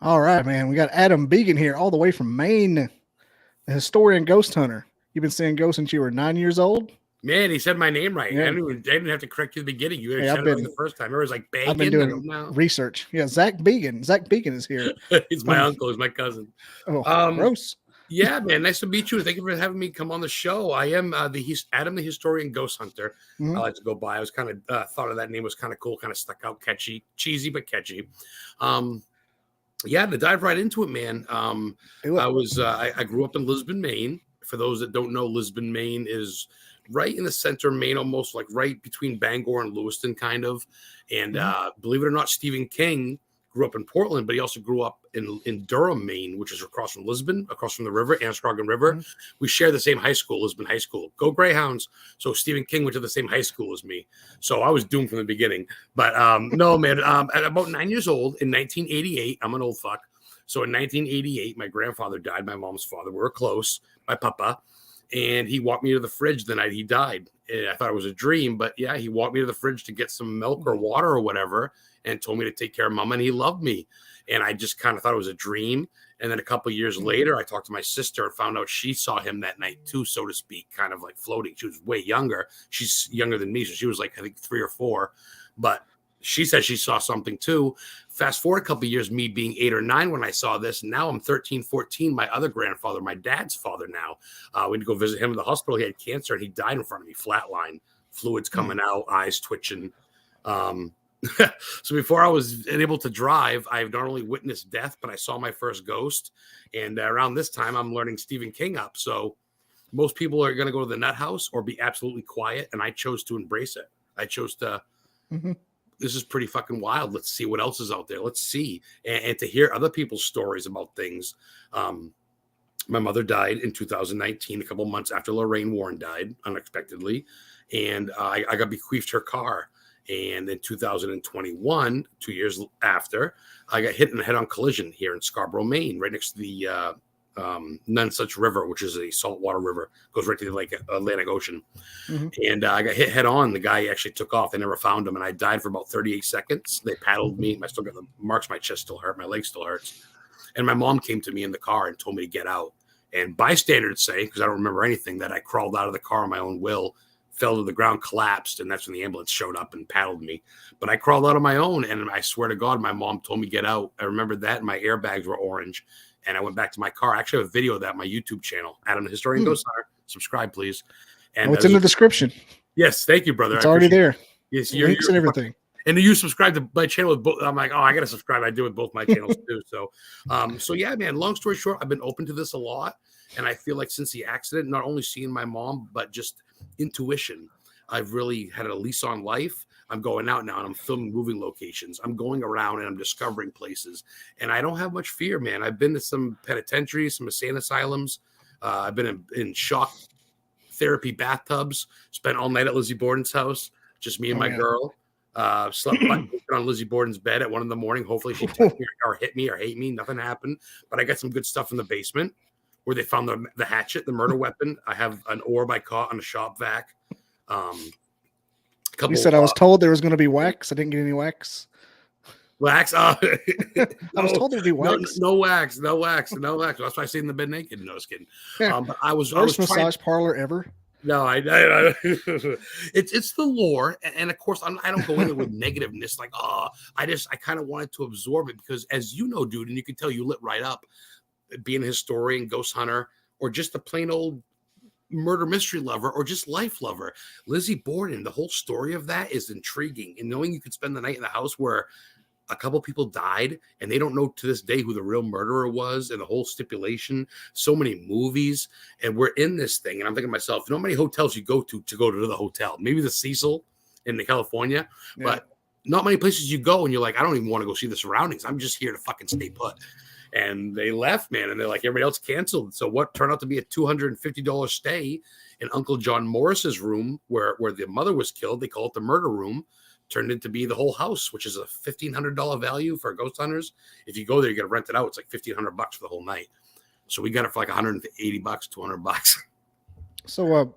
All right, man. We got Adam Began here, all the way from Maine, the historian ghost hunter. You've been seeing ghosts since you were 9 years old. Man, he said my name right. Yeah. I didn't have to correct you at the beginning. You Hey, said it right the first time. Everyone's like, I've been bacon. doing research. Yeah, Zach Began. Zach Began is here. He's my uncle. He's my cousin. Gross. Yeah, man. Nice to meet you. Thank you for having me come on the show. I am Adam, the historian ghost hunter. I like to go by. I was kind of thought of that name was kind of cool, kind of stuck out, catchy, cheesy but catchy. Yeah, to dive right into it, man. I grew up in Lisbon, Maine. For those that don't know, Lisbon, Maine is right in the center of Maine, almost like right between Bangor and Lewiston, kind of. And believe it or not, Stephen King grew up in Portland, but he also grew up in Durham, Maine, which is across from Lisbon, across from the river, Androscoggin River. We share the same high school, Lisbon High School. Go Greyhounds. So Stephen King went to the same high school as me. So I was doomed from the beginning. But no, man, at about 9 years old in 1988, I'm an old fuck. So in 1988, my grandfather died, my mom's father. We were close, my papa. And he walked me to the fridge the night he died. And I thought it was a dream, but yeah, he walked me to the fridge to get some milk or water or whatever and told me to take care of mama, and he loved me. And I just kind of thought it was a dream. And then a couple of years later, I talked to my sister and found out she saw him that night too, so to speak, kind of like floating. She was way younger. She's younger than me, so she was like, I think 3 or 4. But she said she saw something too. Fast forward a couple of years, me being 8 or 9 when I saw this. Now I'm 13, 14. My other grandfather, my dad's father now, we had to go visit him in the hospital. He had cancer and he died in front of me, flatline, fluids coming out, eyes twitching. So before I was able to drive, I've not only witnessed death, but I saw my first ghost. And around this time, I'm learning Stephen King up. So most people are going to go to the nut house or be absolutely quiet. And I chose to embrace it. I chose to... This is pretty fucking wild. Let's see what else is out there. Let's see. And to hear other people's stories about things. My mother died in 2019, a couple months after Lorraine Warren died unexpectedly. And I got bequeathed her car. And in 2021, 2 years after, I got hit in a head-on collision here in Scarborough, Maine, right next to the Nonsuch River, which is a saltwater river, goes right to the Atlantic Ocean. And I got hit head on. The guy actually took off. They never found him, and I died for about 38 seconds. They paddled me. I still got the marks. My chest still hurt. My leg still hurts. And my mom came to me in the car and told me to get out. And bystanders say, because I don't remember anything, that I crawled out of the car on my own will, fell to the ground, collapsed, and that's when the ambulance showed up and paddled me. But I crawled out on my own, and I swear to God, my mom told me get out. I remember that, and my airbags were orange. And I went back to my car. I actually have a video of that on my YouTube channel, Adam the Historian Ghost Hunter. Subscribe, please. And it's in the description. Yes, thank you, brother. It's already there. Yes, links and everything. And you subscribe to my channel with both. I'm like, oh, I got to subscribe. I do with both my channels too. So yeah, man. Long story short, I've been open to this a lot, and I feel like since the accident, not only seeing my mom, but just intuition, I've really had a lease on life. I'm going out now and I'm filming moving locations. I'm going around and I'm discovering places, and I don't have much fear, man. I've been to some penitentiaries, some insane asylums. I've been in shock therapy bathtubs, spent all night at Lizzie Borden's house, just me and my girl. Slept on Lizzie Borden's bed at 1 a.m. Hopefully she touched me or hit me or hate me. Nothing happened, but I got some good stuff in the basement where they found the hatchet, the murder weapon. I have an orb I caught on a shop vac. You said I was told there was going to be wax. I didn't get any wax. Wax? I was told there'd be wax. No wax. That's why I stayed in the bed naked. No, I was kidding. But I was massage parlor ever. No, I it's the lore, and of course I don't go in there with negativeness. Like, I kind of wanted to absorb it because, as you know, dude, and you can tell you lit right up, being a historian, ghost hunter, or just a plain old murder mystery lover, or just life lover. Lizzie Borden, the whole story of that is intriguing, and knowing you could spend the night in the house where a couple people died and they don't know to this day who the real murderer was, and the whole stipulation, so many movies, and we're in this thing. And I'm thinking to myself, you know how many hotels you go to the hotel? Maybe the Cecil in California, but not many places you go and you're like, I don't even want to go see the surroundings. I'm just here to fucking stay put. And they left, man, and they're like, everybody else canceled. So what turned out to be a $250 stay in Uncle John Morris's room where the mother was killed, they call it the murder room, turned into be the whole house, which is a $1,500 value for ghost hunters. If you go there, you got to rent it out. It's like $1,500 for the whole night. So we got it for like $180, $200. So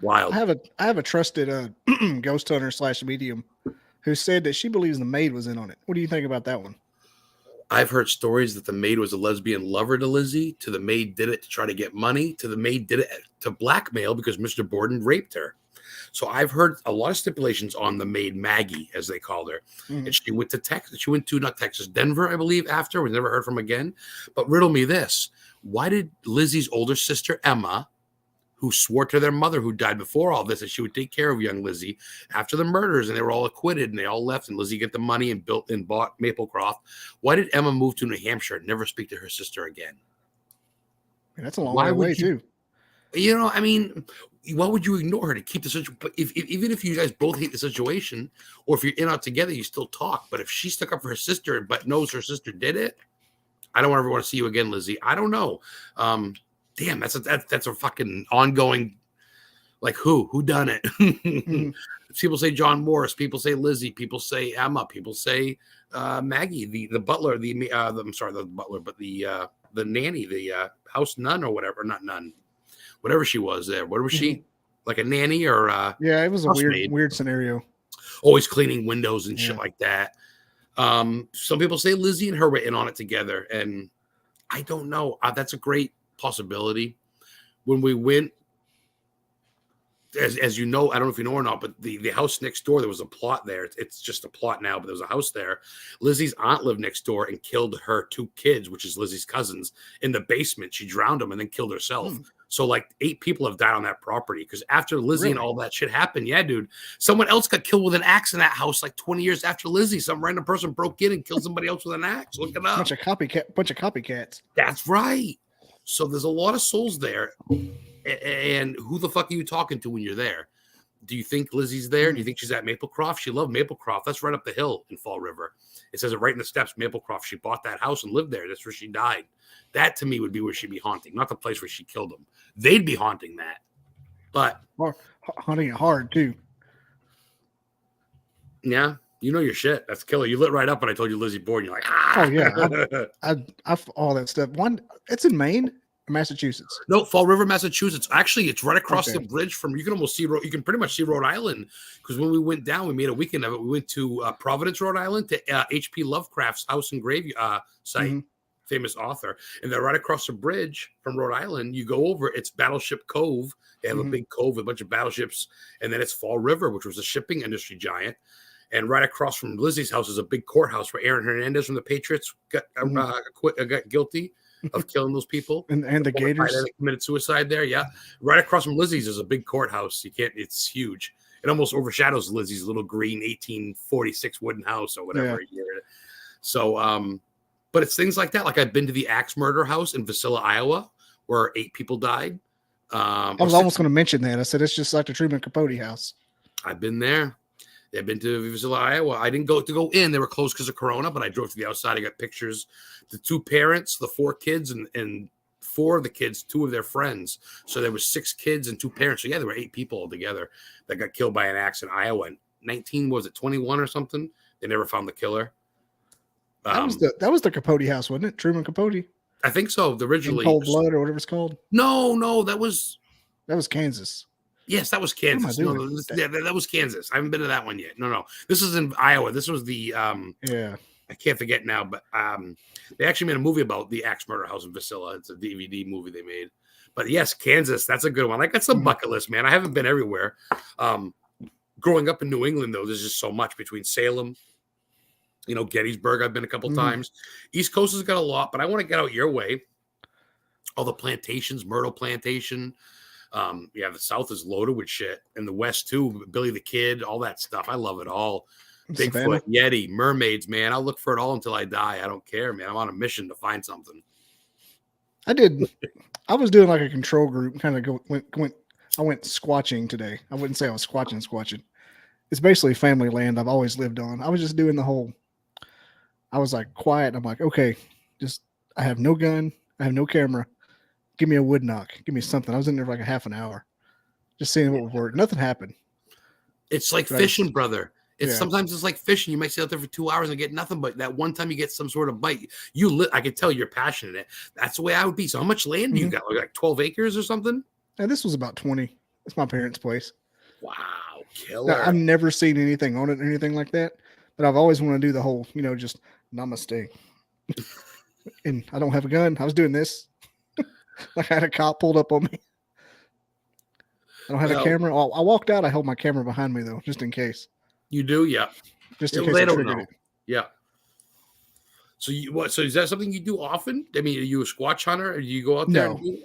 wild. I have a trusted ghost hunter / medium who said that she believes the maid was in on it. What do you think about that one? I've heard stories that the maid was a lesbian lover to Lizzie, to the maid did it to try to get money, to the maid did it to blackmail because Mr. Borden raped her. So I've heard a lot of stipulations on the maid Maggie, as they called her. And she went to Texas. She went to not Texas, Denver, I believe, after. We never heard from again. But riddle me this. Why did Lizzie's older sister, Emma, who swore to their mother who died before all this that she would take care of young Lizzie after the murders, and they were all acquitted and they all left, and Lizzie get the money and built and bought Maplecroft. Why did Emma move to New Hampshire and never speak to her sister again? Man, that's a long way away too. You know, I mean, why would you ignore her to keep the situation? But even if you guys both hate the situation, or if you're in out together, you still talk. But if she stuck up for her sister but knows her sister did it, I don't ever want to see you again, Lizzie. I don't know. Damn, that's a fucking ongoing, like who done it? People say John Morris, people say Lizzie, people say Emma, people say Maggie, the butler, I'm sorry, the butler, but the nanny, the house nun or whatever, not nun, whatever she was there. What was she? Like a nanny or yeah, it was a weird scenario. Always cleaning windows and shit like that. Some people say Lizzie and her were in on it together, and I don't know. That's a great possibility. When we went, as you know, I don't know if you know or not, but the house next door, there was a plot there. It's just a plot now, but there was a house there. Lizzie's aunt lived next door and killed her 2 kids, which is Lizzie's cousins, in the basement. She drowned them and then killed herself. So like 8 people have died on that property because after Lizzie and all that shit happened, yeah, dude, someone else got killed with an axe in that house like 20 years after Lizzie. Some random person broke in and killed somebody else with an axe. Look it up. Bunch of copycats. That's right. So there's a lot of souls there. And who the fuck are you talking to when you're there? Do you think Lizzie's there? Do you think she's at Maplecroft? She loved Maplecroft. That's right up the hill in Fall River. It says it right in the steps, Maplecroft. She bought that house and lived there. That's where she died. That to me would be where she'd be haunting, not the place where she killed them. They'd be haunting that. But haunting it hard too. Yeah, you know your shit. That's killer. You lit right up when I told you Lizzie Borden. You're like, ah. Oh yeah, I all that stuff. It's in Maine, or Massachusetts. No, Fall River, Massachusetts. Actually, it's right across the bridge from. You can almost see. You can pretty much see Rhode Island because when we went down, we made a weekend of it. We went to Providence, Rhode Island, to H.P. Lovecraft's house and grave site. Famous author, and they're right across the bridge from Rhode Island. You go over, it's Battleship Cove. They have a big cove with a bunch of battleships, and then it's Fall River, which was a shipping industry giant. And right across from Lizzie's house is a big courthouse where Aaron Hernandez from the Patriots got guilty of killing those people. and the Gators committed suicide there. Yeah, right across from Lizzie's is a big courthouse. It's huge. It almost overshadows Lizzie's little green 1846 wooden house or whatever. Yeah. So, but it's things like that. Like I've been to the axe murder house in Vasilla, Iowa, where 8 people died. I was almost going to mention that. I said, it's just like the Truman Capote house. I've been there. I've been to Vasilla, Iowa. I didn't go in. They were closed because of Corona, but I drove to the outside. I got pictures. The 2 parents, the 4 kids, and 4 of the kids, 2 of their friends. So there was 6 kids and 2 parents. So yeah, there were 8 people altogether that got killed by an axe in Iowa. And 21 or something? They never found the killer. That was the Capote house, wasn't it? Truman Capote. I think so. Originally, Cold Blood or whatever it's called. No, that was Kansas. Yes, that was Kansas. That was Kansas. I haven't been to that one yet. No, this is in Iowa. This was the I can't forget now, but they actually made a movie about the axe murder house in Vasilla. It's a DVD movie they made. But yes, Kansas, that's a good one. I got some bucket list, man. I haven't been everywhere. Growing up in New England, though, there's just so much between Salem. Gettysburg, I've been a couple times. East Coast has got a lot, but I want to get out your way. All the plantations, Myrtle Plantation. The South is loaded with shit. And the West, too. Billy the Kid, all that stuff. I love it all. Bigfoot, Yeti, mermaids, man. I'll look for it all until I die. I don't care, man. I'm on a mission to find something. I was doing like a control group, kind of I went squatching today. I wouldn't say I was squatching. It's basically family land I've always lived on. I was just doing the whole... I was like quiet. I'm like, okay, I have no gun. I have no camera. Give me a wood knock. Give me something. I was in there for like a half an hour, just seeing what would work. Nothing happened. It's like fishing, brother. Sometimes it's like fishing. You might sit out there for 2 hours and get nothing, but that one time you get some sort of bite. I can tell you're passionate. That's the way I would be. So how much land do you got? Like 12 acres or something? Yeah, this was about 20. It's my parents' place. Wow, killer. Now, I've never seen anything on it or anything like that, but I've always wanted to do the whole, just namaste. And I don't have a gun. I was doing this. Like I had a cop pulled up on me. I don't have a camera. I walked out. I held my camera behind me though, just in case. You do, yeah. Just in case they I don't triggered know. it. Yeah. So So is that something you do often? I mean, are you a squatch hunter, or do you go out there? No,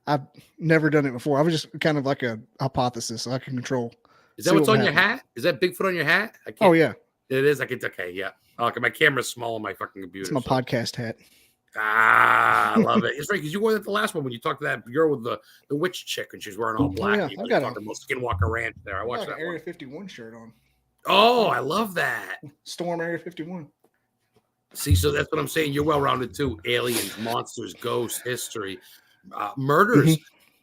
I've never done it before. I was just kind of like a hypothesis, so I can control. Is that what's on your hat? Is that Bigfoot on your hat? I can't. Oh yeah, it is. Okay, yeah. Okay, my camera's small on my fucking computer. It's my podcast hat. I love it. It's right because you wore that the last one when you talked to that girl with the witch chick and she's wearing all black. Oh, yeah. I got talking about Skinwalker Ranch there. I watched that Area 51 shirt on. Oh, I love that. Storm Area 51. See, so that's what I'm saying. You're well rounded too. Aliens, monsters, ghosts, history, murders.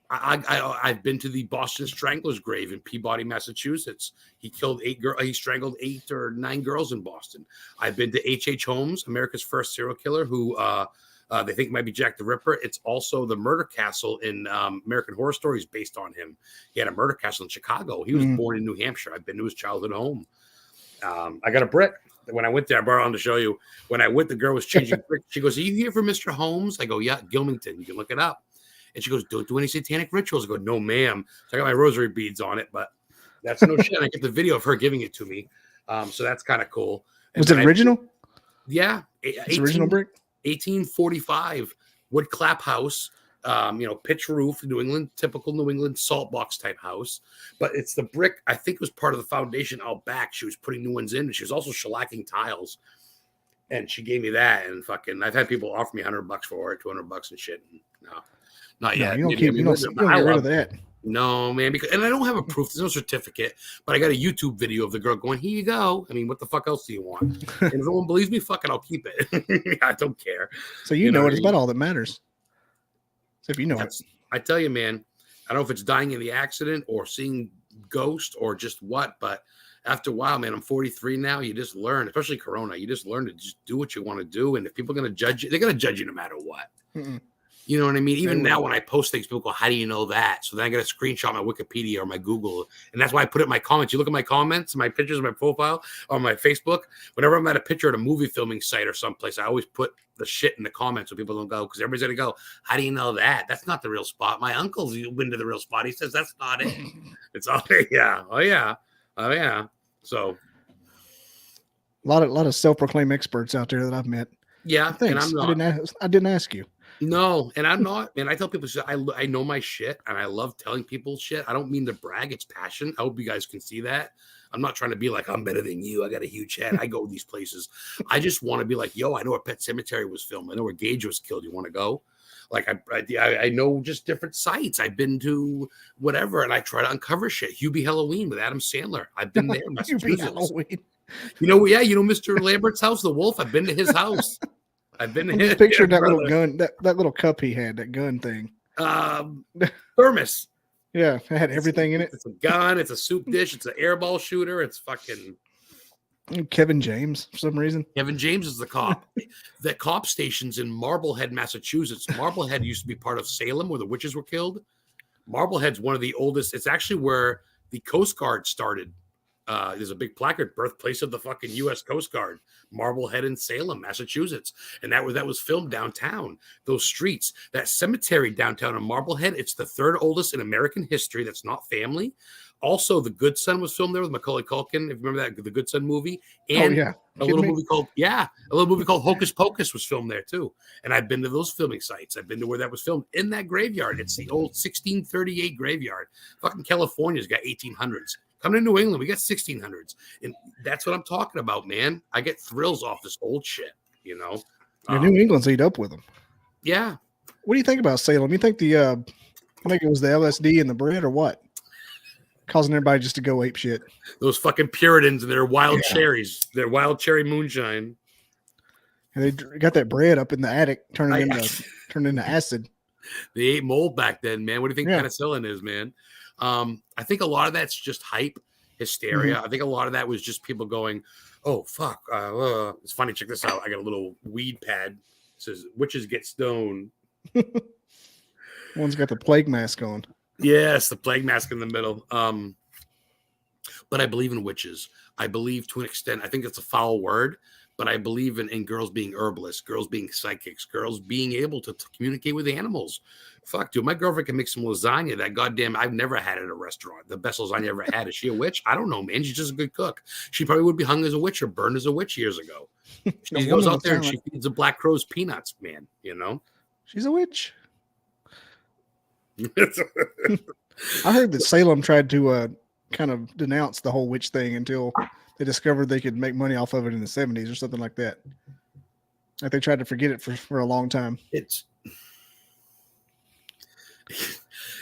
I've been to the Boston Strangler's grave in Peabody, Massachusetts. He killed 8 girls. He strangled 8 or 9 girls in Boston. I've been to H.H. Holmes, America's first serial killer, who they think might be Jack the Ripper. It's also the murder castle in American Horror Stories based on him. He had a murder castle in Chicago. He was born in New Hampshire. I've been to his childhood home. I got a brick. When I went there, I brought it on to show you. When I went, the girl was changing brick. She goes, "Are you here for Mr. Holmes?" I go, "Yeah, Gilmington. You can look it up." And she goes, "Don't do any satanic rituals." I go, "No, ma'am." So I got my rosary beads on it, but that's no shit. I get the video of her giving it to me. So that's kind of cool. Was it original? Yeah. It's original brick? 1845 wood clap house, pitch roof, New England, typical New England salt box type house. But it's the brick, I think it was part of the foundation out back. She was putting new ones in, and she was also shellacking tiles. And she gave me that, and fucking, I've had people offer me $100 for it, $200 and shit. No. Not yet. You don't get rid of that. No, man, and I don't have a proof. There's no certificate, but I got a YouTube video of the girl going, "Here you go." I mean, what the fuck else do you want? And if no one believes me, fuck it, I'll keep it. I don't care. So you know it's about all that matters. So if you know it. I tell you, man, I don't know if it's dying in the accident or seeing ghosts or just what, but after a while, man, I'm 43 now. You just learn, especially Corona, you just learn to just do what you want to do. And if people are going to judge you, they're going to judge you no matter what. You know what I mean? Even now when I post things, people go, "How do you know that?" So then I got to screenshot my Wikipedia or my Google. And that's why I put it in my comments. You look at my comments, my pictures, my profile on my Facebook. Whenever I'm at a picture at a movie filming site or someplace, I always put the shit in the comments so people don't go, because everybody's going to go, "How do you know that? That's not the real spot." My uncle's been to the real spot. He says, "That's not it." It's all, yeah. Oh, yeah. Oh, yeah. So a lot of self-proclaimed experts out there that I've met. Yeah. Thanks. And I'm not. I didn't ask you. No, and I'm not, man. I tell people I know my shit, and I love telling people shit. I don't mean to brag; it's passion. I hope you guys can see that. I'm not trying to be like, I'm better than you. I got a huge head. I go these places. I just want to be like, yo, I know where Pet Cemetery was filmed. I know where Gage was killed. You want to go? Like I know just different sites. I've been to whatever, and I try to uncover shit. Hubie Halloween with Adam Sandler. I've been there. Hubie Halloween. You know, Mr. Lambert's house, the Wolf. I've been to his house. I've been to picture that little gun, that little cup he had, that gun thing. Thermos. Yeah, it had everything in it. It's a gun, it's a soup dish, it's an airball shooter, it's fucking Kevin James for some reason. Kevin James is the cop. The cop station's in Marblehead, Massachusetts. Marblehead used to be part of Salem where the witches were killed. Marblehead's one of the oldest. It's actually where the Coast Guard started. There's a big placard, birthplace of the fucking U.S. Coast Guard, Marblehead in Salem, Massachusetts. And that was filmed downtown. Those streets, that cemetery downtown in Marblehead, it's the 3rd oldest in American history. That's not family. Also, The Good Son was filmed there with Macaulay Culkin. If you remember that, the Good Son movie. And a little movie called Hocus Pocus was filmed there too. And I've been to those filming sites. I've been to where that was filmed in that graveyard. It's the old 1638 graveyard. Fucking California's got 1800s. Come to New England, we got 1600s. And that's what I'm talking about, man. I get thrills off this old shit, you know. New England's eat up with them. Yeah. What do you think about Salem? You think I think it was the LSD in the bread or what? Causing everybody just to go ape shit. Those fucking Puritans and their wild cherries, their wild cherry moonshine. And they got that bread up in the attic, turning into acid. They ate mold back then, man. What do you think penicillin is, man? I think a lot of that's just hype, hysteria. I think a lot of that was just people going, "Oh fuck!" It's funny. Check this out. I got a little weed pad. It says "Witches get stoned." One's got the plague mask on. Yes, the plague mask in the middle. But I believe in witches. I believe to an extent, I think it's a foul word, but I believe in girls being herbalists, girls being psychics, girls being able to communicate with animals. Fuck, dude, my girlfriend can make some lasagna that goddamn I've never had at a restaurant. The best lasagna I ever had. Is she a witch? I don't know, man. She's just a good cook. She probably would be hung as a witch or burned as a witch years ago. She goes out there and she feeds the black crows peanuts, man. You know? She's a witch. I heard that Salem tried to kind of denounce the whole witch thing until they discovered they could make money off of it in the 70s or something like that. Like they tried to forget it for a long time.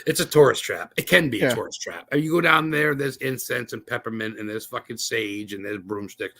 It's a tourist trap. It can be a tourist trap. You go down there, there's incense and peppermint and there's fucking sage and there's broomstick.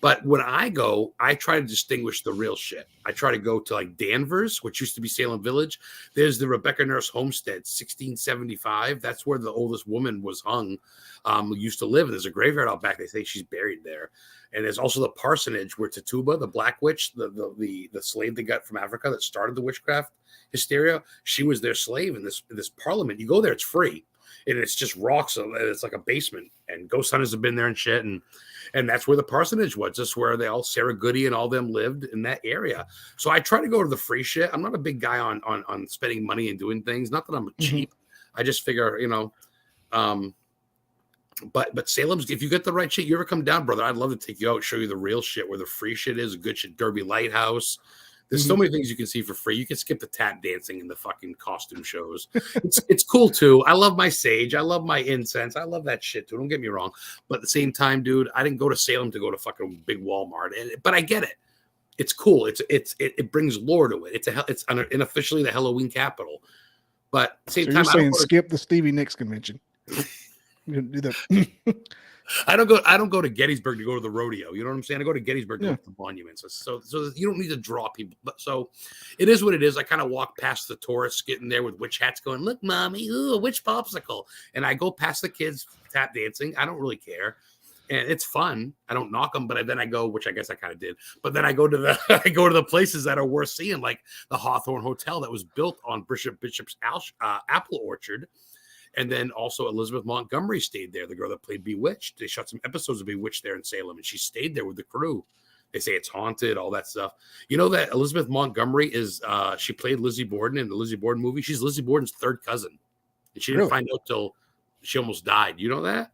But when I go, I try to distinguish the real shit. I try to go to like Danvers, which used to be Salem Village. There's the Rebecca Nurse Homestead, 1675. That's where the oldest woman was hung, who used to live. And there's a graveyard out back. They say she's buried there. And there's also the parsonage where Tituba, the black witch, the slave they got from Africa that started the witchcraft hysteria, she was their slave in this parliament. You go there, it's free, and it's just rocks. It's like a basement, and ghost hunters have been there and shit, and that's where the parsonage was. That's where they all Sarah Goody and all them lived in that area. So I try to go to the free shit. I'm not a big guy on spending money and doing things. Not that I'm cheap. I just figure, But Salem's, if you get the right shit, you ever come down, brother, I'd love to take you out, show you the real shit, where the free shit is, good shit, Derby Lighthouse. There's so many things you can see for free. You can skip the tap dancing and the fucking costume shows. It's cool too. I love my sage. I love my incense. I love that shit too. Don't get me wrong. But at the same time, dude, I didn't go to Salem to go to fucking big Walmart. But I get it. It's cool. It brings lore to it. It's unofficially the Halloween capital. But at the same time, you're saying skip the Stevie Nicks convention. Do that. I don't go to Gettysburg to go to the rodeo. You know what I'm saying? I go to Gettysburg to go to the monuments. So you don't need to draw people. But so it is what it is. I kind of walk past the tourists getting there with witch hats going, look, mommy, ooh, a witch popsicle. And I go past the kids tap dancing. I don't really care. And it's fun. I don't knock them, but then I go, which I guess I kind of did. But then I go to the places that are worth seeing, like the Hawthorne Hotel that was built on Bishop's apple orchard. And then also Elizabeth Montgomery stayed there, the girl that played Bewitched. They shot some episodes of Bewitched there in Salem, and she stayed there with the crew. They say it's haunted, all that stuff. You know that Elizabeth Montgomery is, she played Lizzie Borden in the Lizzie Borden movie. She's Lizzie Borden's third cousin. And she didn't find out till she almost died. You know that?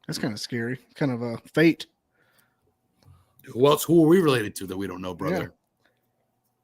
That's kind of scary. Kind of a fate. Who are we related to that we don't know, brother? Yeah.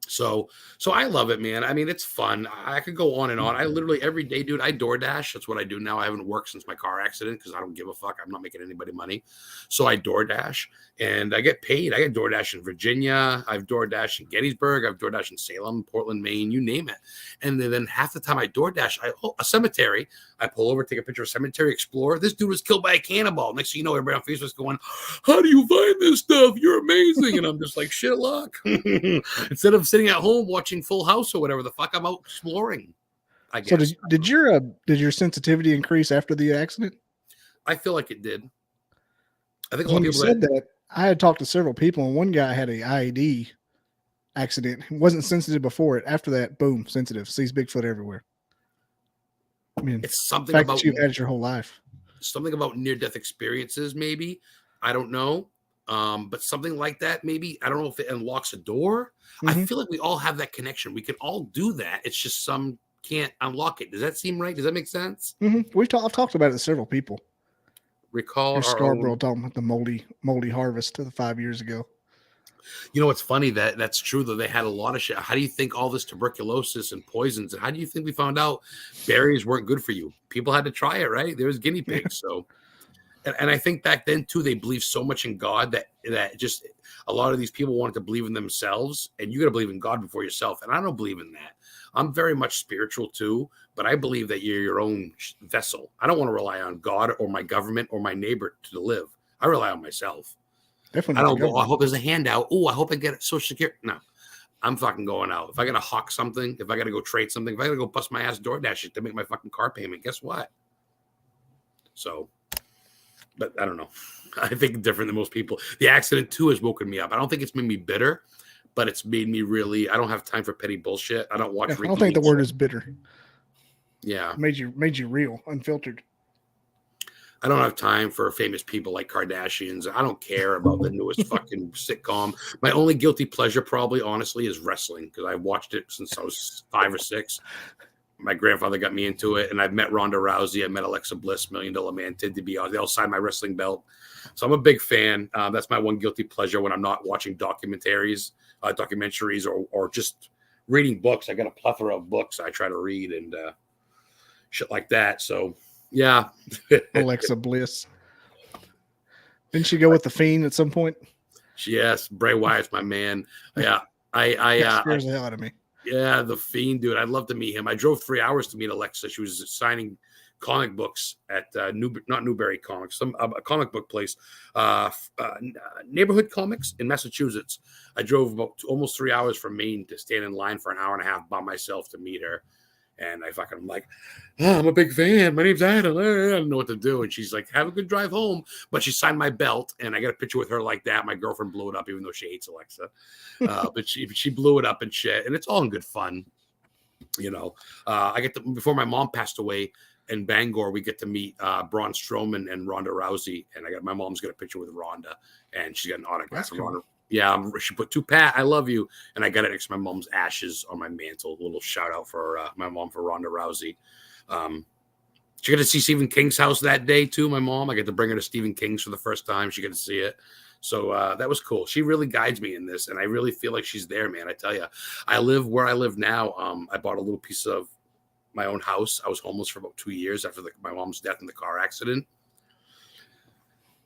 So I love it, man. I mean, it's fun. I could go on and on. I literally every day, dude, I DoorDash. That's what I do now. I haven't worked since my car accident because I don't give a fuck. I'm not making anybody money. So I DoorDash and I get paid. I get DoorDash in Virginia. I've DoorDash in Gettysburg. I've DoorDash in Salem, Portland, Maine, you name it. And then half the time I DoorDash, a cemetery. I pull over, take a picture of Cemetery Explorer. This dude was killed by a cannonball. Next thing you know, everybody on Facebook's going, how do you find this stuff? You're amazing. And I'm just like, shit luck. Instead of sitting at home watching Full House or whatever the fuck, I'm out exploring. I guess. So did your sensitivity increase after the accident? I feel like it did. I think a lot of people said that. I had talked to several people, and one guy had a IED accident. He wasn't sensitive before it. After that, boom, sensitive. Sees Bigfoot everywhere. I mean, it's something about that you've had it your whole life. Something about near-death experiences, maybe. I don't know. But something like that, maybe. I don't know if it unlocks a door. I feel like we all have that connection. We can all do that. It's just some can't unlock it. Does that seem right? Does that make sense? I've talked about it to several people. Recall our Scarborough talking about the moldy harvest 5 years ago. You know, it's funny that's true, though. They had a lot of shit. How do you think all this tuberculosis and poisons, and how do you think we found out berries weren't good for you? People had to try it, right? There was guinea pigs. So, and I think back then, too, they believed so much in God that just a lot of these people wanted to believe in themselves, and you got to believe in God before yourself. And I don't believe in that. I'm very much spiritual, too, but I believe that you're your own vessel. I don't want to rely on God or my government or my neighbor to live. I rely on myself. Definitely. I don't go, I hope there's a handout. Oh, I hope I get Social Security. No, I'm fucking going out. If I got to hawk something, if I got to go trade something, if I got to go bust my ass DoorDash to make my fucking car payment, guess what? So, but I don't know. I think different than most people. The accident, too, has woken me up. I don't think it's made me bitter, but it's made me really, I don't have time for petty bullshit. I don't watch. I don't think the word is bitter. Yeah. Made you real, unfiltered. I don't have time for famous people like Kardashians. I don't care about the newest fucking sitcom. My only guilty pleasure, probably, honestly, is wrestling because I watched it since I was 5 or 6. My grandfather got me into it, and I've met Ronda Rousey. I met Alexa Bliss, $1 Million Man, Ted DiBiase. They all signed my wrestling belt. So I'm a big fan. That's my one guilty pleasure when I'm not watching documentaries or just reading books. I got a plethora of books I try to read and shit like that. So, yeah. Alexa Bliss. Didn't she go with the Fiend at some point? Yes, Bray Wyatt's my man. Yeah, That scares the hell out of me. Yeah, the Fiend, dude. I'd love to meet him. I drove 3 hours to meet Alexa. She was signing comic books at not Newberry Comics, a comic book place, Neighborhood Comics in Massachusetts. I drove about almost 3 hours from Maine to stand in line for an hour and a half by myself to meet her. And I'm like, I'm a big fan. My name's Adam. I don't know what to do. And she's like, have a good drive home. But she signed my belt, and I got a picture with her like that. My girlfriend blew it up, even though she hates Alexa. But she blew it up and shit. And it's all in good fun. Before my mom passed away in Bangor, we get to meet Braun Strowman and Ronda Rousey. And my mom's got a picture with Ronda, and she got an autograph from Ronda. Yeah, she put to Pat, I love you. And I got it next to my mom's ashes on my mantle. A little shout out for my mom for Ronda Rousey. She got to see Stephen King's house that day too, my mom. I get to bring her to Stephen King's for the first time. She got to see it. So that was cool. She really guides me in this, and I really feel like she's there, man. I tell you, I live where I live now. I bought a little piece of my own house. I was homeless for about 2 years after my mom's death in the car accident.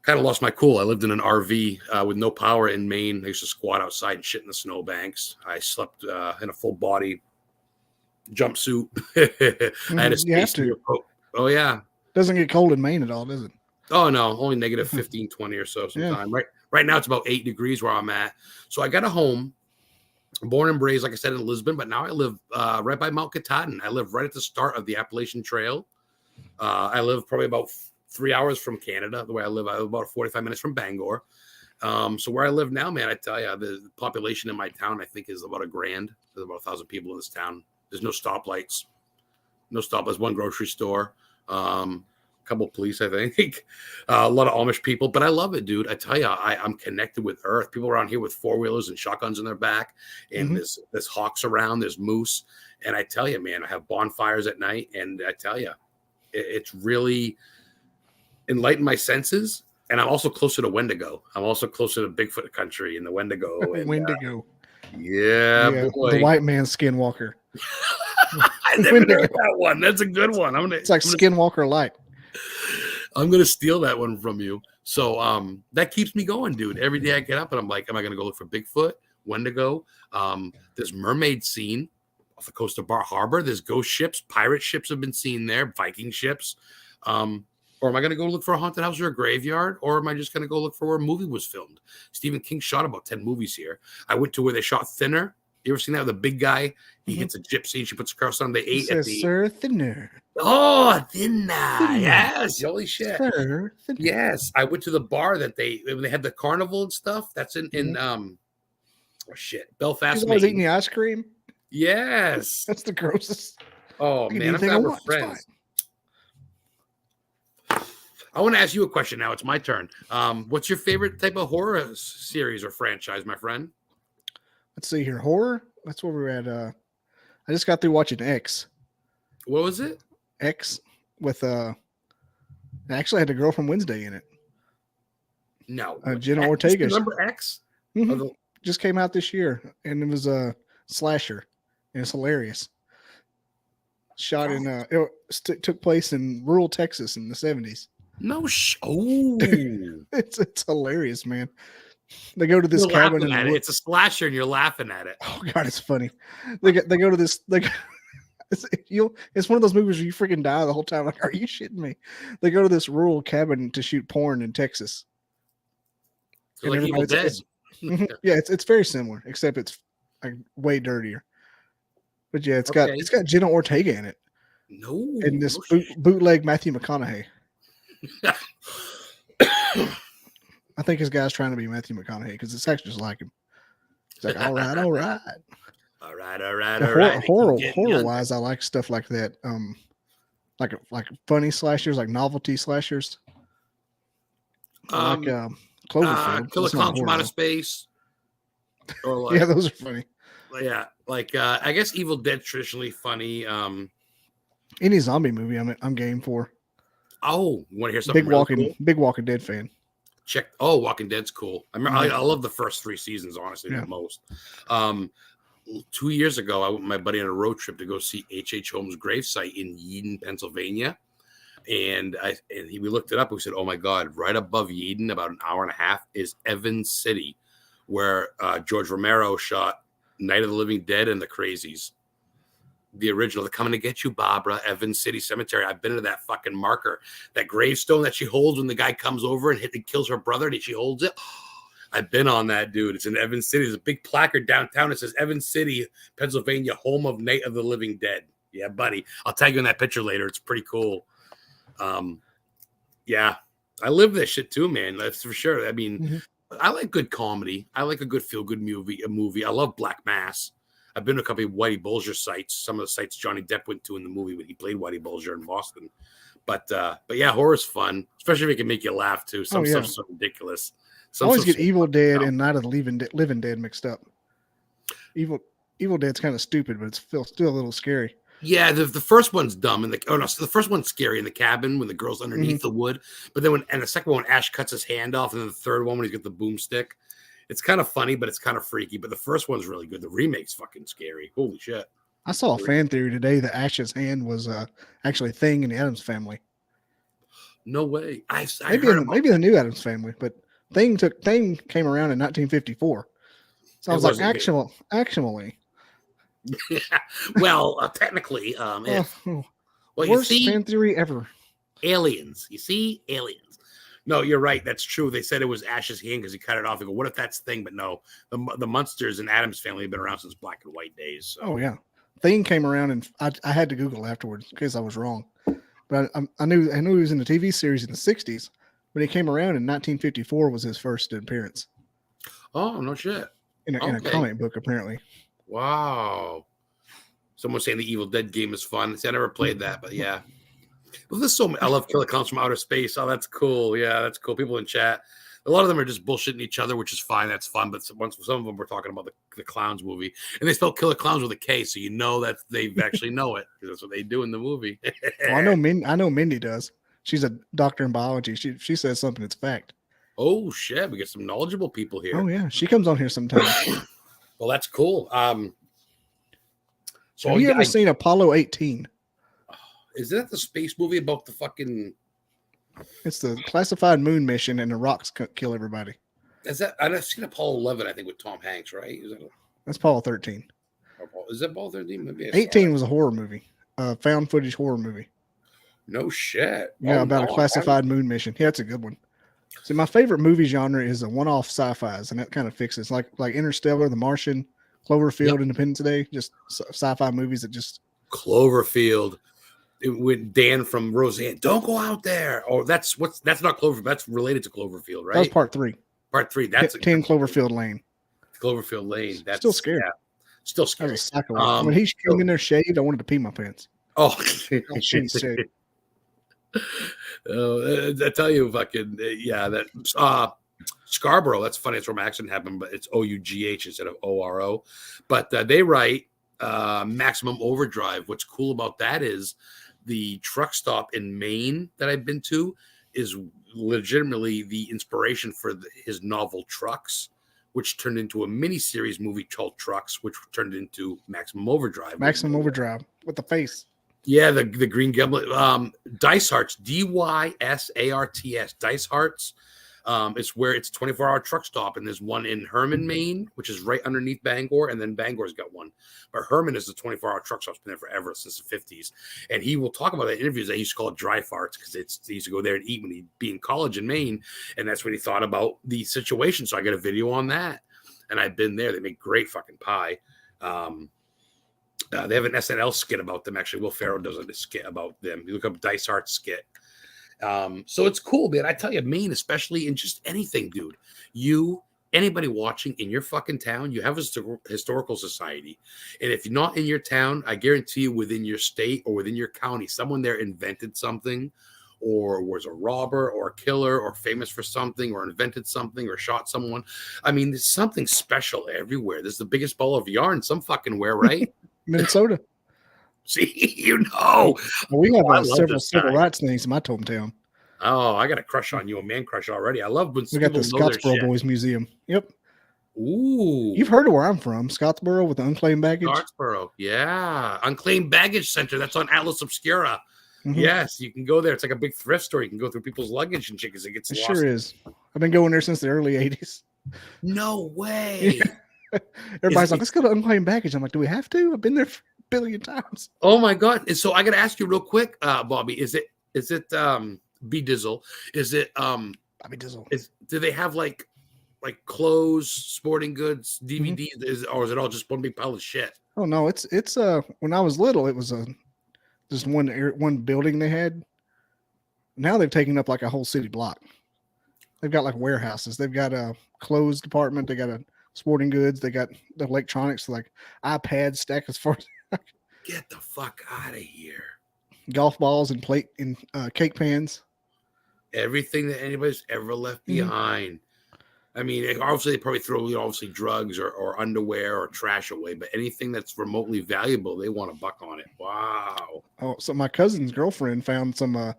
Kind of lost my cool. I lived in an RV with no power in Maine. I used to squat outside and shit in the snowbanks. I slept in a full body jumpsuit. I had a space coat. Oh, yeah. Doesn't get cold in Maine at all, does it? Oh, no. Only negative 15, 20 or so sometime. Yeah. Right now, it's about 8 degrees where I'm at. So I got a home. I'm born and raised, like I said, in Lisbon, but now I live right by Mount Katahdin. I live right at the start of the Appalachian Trail. I live probably about 3 hours from Canada. The way I live about 45 minutes from Bangor. So where I live now, man, I tell you, the population in my town, I think, is about 1,000. There's about 1,000 people in this town. There's no stoplights. One grocery store. A couple of police, I think. A lot of Amish people. But I love it, dude. I tell you, I'm connected with Earth. People around here with 4-wheelers and shotguns in their back. And there's hawks around. There's moose. And I tell you, man, I have bonfires at night. And I tell you, it's really enlighten my senses, and I'm also closer to Wendigo. I'm also closer to Bigfoot country in the Wendigo. And, Wendigo. Yeah, boy. The white man skinwalker. I never heard that one. That's a good one. It's like Skinwalker Light. I'm gonna steal that one from you. So that keeps me going, dude. Every day I get up and I'm like, am I gonna go look for Bigfoot, Wendigo? There's mermaid scene off the coast of Bar Harbor. There's ghost ships, pirate ships have been seen there, Viking ships. Or am I going to go look for a haunted house or a graveyard? Or am I just going to go look for where a movie was filmed? Stephen King shot about 10 movies here. I went to where they shot Thinner. You ever seen that with a big guy? He hits a gypsy and she puts a cross on. They ate at the... Sir Thinner. Oh, Thinner. Yes. Holy shit. Sir Thinner. Yes. I went to the bar that they had the carnival and stuff. That's in Belfast. He's always eating the ice cream. Yes. That's the grossest. Oh, man. I'm glad we're friends. I want to ask you a question now. It's my turn. What's your favorite type of horror series or franchise, my friend? Let's see here. Horror? That's where we're at. I just got through watching X. What was it? X with it actually had the girl from Wednesday in it. No. Jenna Ortega. Remember X? Mm-hmm. Just came out this year, and it was a slasher, and it's hilarious. Shot in it took place in rural Texas in the 70s. No, it's hilarious, man. They go to this cabin and it's a slasher, and you're laughing at it. Oh God, it's funny. They go to this. It's one of those movies where you freaking die the whole time. Like, are you shitting me? They go to this rural cabin to shoot porn in Texas. So like Evil Dead. Yeah, it's very similar, except it's like way dirtier. But yeah, it's got Jenna Ortega in it. No, and this bootleg Matthew McConaughey. I think his guy's trying to be Matthew McConaughey because it's actually just like him. It's like, all right. Horror wise, I like stuff like that. Like funny slashers, like novelty slashers. like Cloverfield. Killer That's not a Clowns from horror Outer though. Space, or like Yeah, those are funny. yeah, like I guess Evil Dead traditionally funny. Any zombie movie, I'm game for. Oh, you want to hear something really cool? Big Walking Dead fan. Check. Oh, Walking Dead's cool. I Mhm. love the first 3 seasons, honestly, Yeah. the most. 2 years ago, I went with my buddy on a road trip to go see H.H. Holmes' gravesite in Yeadon, Pennsylvania. And we looked it up. And we said, "Oh my God!" Right above Yeadon, about an hour and a half, is Evans City, where George Romero shot Night of the Living Dead and the Crazies. The original, They're Coming to Get You, Barbara. Evans City Cemetery. I've been to that fucking marker, that gravestone that she holds when the guy comes over and kills her brother, and she holds it. I've been on that, dude. It's in Evans City. There's a big placard downtown. It says Evans City, Pennsylvania, home of Night of the Living Dead. Yeah, buddy. I'll tag you in that picture later. It's pretty cool. Yeah, I live this shit too, man. That's for sure. I mean, I like good comedy. I like a good feel-good movie. I love Black Mass. I've been to a couple of Whitey Bulger sites. Some of the sites Johnny Depp went to in the movie when he played Whitey Bulger in Boston. But yeah, horror's fun, especially if it can make you laugh too. Some stuff's so ridiculous. I always get Evil Dead and Night of the Living Dead mixed up. Evil Dead's kind of stupid, but it's still a little scary. Yeah, the first one's dumb, the first one's scary in the cabin when the girl's underneath the wood. But then the second one, Ash cuts his hand off, and then the third one when he's got the boomstick, it's kind of funny, but it's kind of freaky. But the first one's really good. The remake's fucking scary. Holy shit! I saw a fan theory today that Ash's hand was actually Thing in the Addams Family. No way. Maybe the new Addams Family, but Thing came around in 1954. So I was like, actually. Yeah. Well, technically, worst fan theory ever. Aliens. You see, aliens. No, you're right. That's true. They said it was Ash's hand because he cut it off. They go, what if that's Thing? But no, the Munsters and Addams Family have been around since black and white days. So. Oh yeah, Thing came around, and I had to Google afterwards because I was wrong. But I knew he was in the TV series in the 60s. But he came around in 1954 was his first appearance. Oh no shit! In a comic book, apparently. Wow. Someone's saying the Evil Dead game is fun. See, I never played that, but yeah. Well, there's so many. I love Killer Clowns from Outer Space. Oh, that's cool. Yeah, that's cool. People in chat. A lot of them are just bullshitting each other, which is fine. That's fun. But some of them were talking about the Clowns movie, and they spell Killer Clowns with a K, so you know that they actually know it because that's what they do in the movie. Well, I know Mindy does. She's a doctor in biology. She says something that's fact. Oh shit, we get some knowledgeable people here. Oh yeah, she comes on here sometimes. Well, that's cool. So have you ever seen Apollo 18? Is that the space movie about the fucking? It's the classified moon mission, and the rocks kill everybody. Is that? I've seen Apollo 11, I think, with Tom Hanks, right? That's Apollo 13. Is that Apollo 13? Maybe 18 was a horror movie, found footage horror movie. No shit. Yeah, about a classified moon mission. Yeah, it's a good one. See, my favorite movie genre is a one-off sci-fis, and that kind of fixes like Interstellar, The Martian, Cloverfield, Independence Day, just sci-fi movies that just Cloverfield. With Dan from Roseanne, don't go out there. Oh, that's not Cloverfield. That's related to Cloverfield, right? That was part 3. Part 3. That's 10 Cloverfield Lane. Cloverfield Lane. That's still scary. Yeah, still scary. That was a psycho. When he came in there shaved, I wanted to pee my pants. Oh, shit. I tell you, fucking yeah. That Scarborough. That's funny. It's where my accident happened, but it's OUGH instead of ORO. But they write Maximum Overdrive. What's cool about that is the truck stop in Maine that I've been to is legitimately the inspiration for his novel Trucks, which turned into a miniseries movie called Trucks, which turned into Maximum Overdrive. Maximum Overdrive with the face. Yeah, the Green Goblin. Dice Hearts, DYSARTS, Dice Hearts. It's where it's a 24-hour truck stop, and there's one in Herman, Maine, which is right underneath Bangor, and then Bangor's got one. But Herman is the 24-hour truck stop. It's been there forever, since the 50s. And he will talk about that in interviews that he used to call it dry farts because he used to go there and eat when he'd be in college in Maine, and that's when he thought about the situation. So I got a video on that, and I've been there. They make great fucking pie. They have an SNL skit about them, actually. Will Ferrell does a skit about them. You look up Dice Hearts skit. So it's cool, man. I tell you, Maine, especially in just anything, dude. Anybody watching in your fucking town, you have a historical society. And if you're not in your town, I guarantee you within your state or within your county, someone there invented something or was a robber or a killer or famous for something or invented something or shot someone. I mean, there's something special everywhere. There's the biggest ball of yarn some fucking where, right? Minnesota. See, you know. Well, we have I love several this civil guy. rights things in my hometown. Oh, I got a crush on you, a man crush already. I love when We got the people know their Scottsboro shit. Boys Museum. Yep. Ooh. You've heard of where I'm from, Scottsboro with the unclaimed baggage. Scottsboro, yeah. Unclaimed Baggage Center. That's on Atlas Obscura. Mhm. Yes, you can go there. It's like a big thrift store. You can go through people's luggage and shit because it gets It lost. sure is. I've been going there since the early 80s. No way. Everybody's like, let's go to unclaimed baggage. I'm like, do we have to? I've been there a billion times. Oh my God. And so I gotta ask you real quick, Bobby, is it B Dizzle? Is it Bobby Dizzle. do they have like clothes, sporting goods, DVDs, or is it all just one big pile of shit? Oh no, it's when I was little, it was just one building they had. Now they've taken up like a whole city block. They've got like warehouses. They've got a clothes department. They got a sporting goods. They got the electronics, like iPads stacked as far as Get the fuck out of here. golf balls and plate and cake pans. Everything that anybody's ever left behind. I mean, obviously they probably throw obviously drugs or underwear or trash away, but anything that's remotely valuable, they want a buck on it. Wow. Oh, so my cousin's girlfriend found some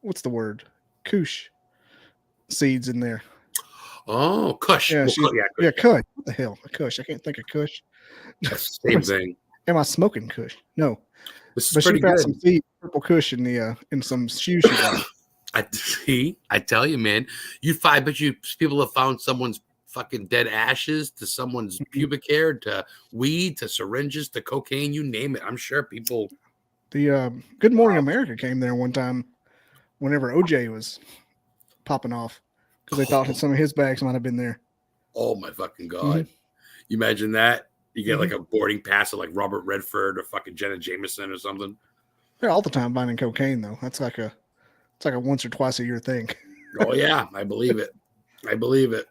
what's the word? Kush seeds in there. Oh, Kush. Yeah, Kush. Kush. What the hell? A Kush. I can't think of Kush. That's the same thing. Am I smoking Kush? No. This is But pretty she found good. some seeds, purple Kush in the in some shoes she bought. I tell you, man, I bet you people have found someone's fucking dead ashes to someone's pubic hair to weed to syringes to cocaine, you name it. I'm sure people. The Good Morning America came there one time whenever OJ was popping off because they thought that some of his bags might have been there. Oh my fucking God. You imagine that? You get like a boarding pass of like Robert Redford or fucking Jenna Jameson or something. They're all the time finding cocaine though. It's like a once or twice a year thing. Oh yeah, I believe it. I believe it.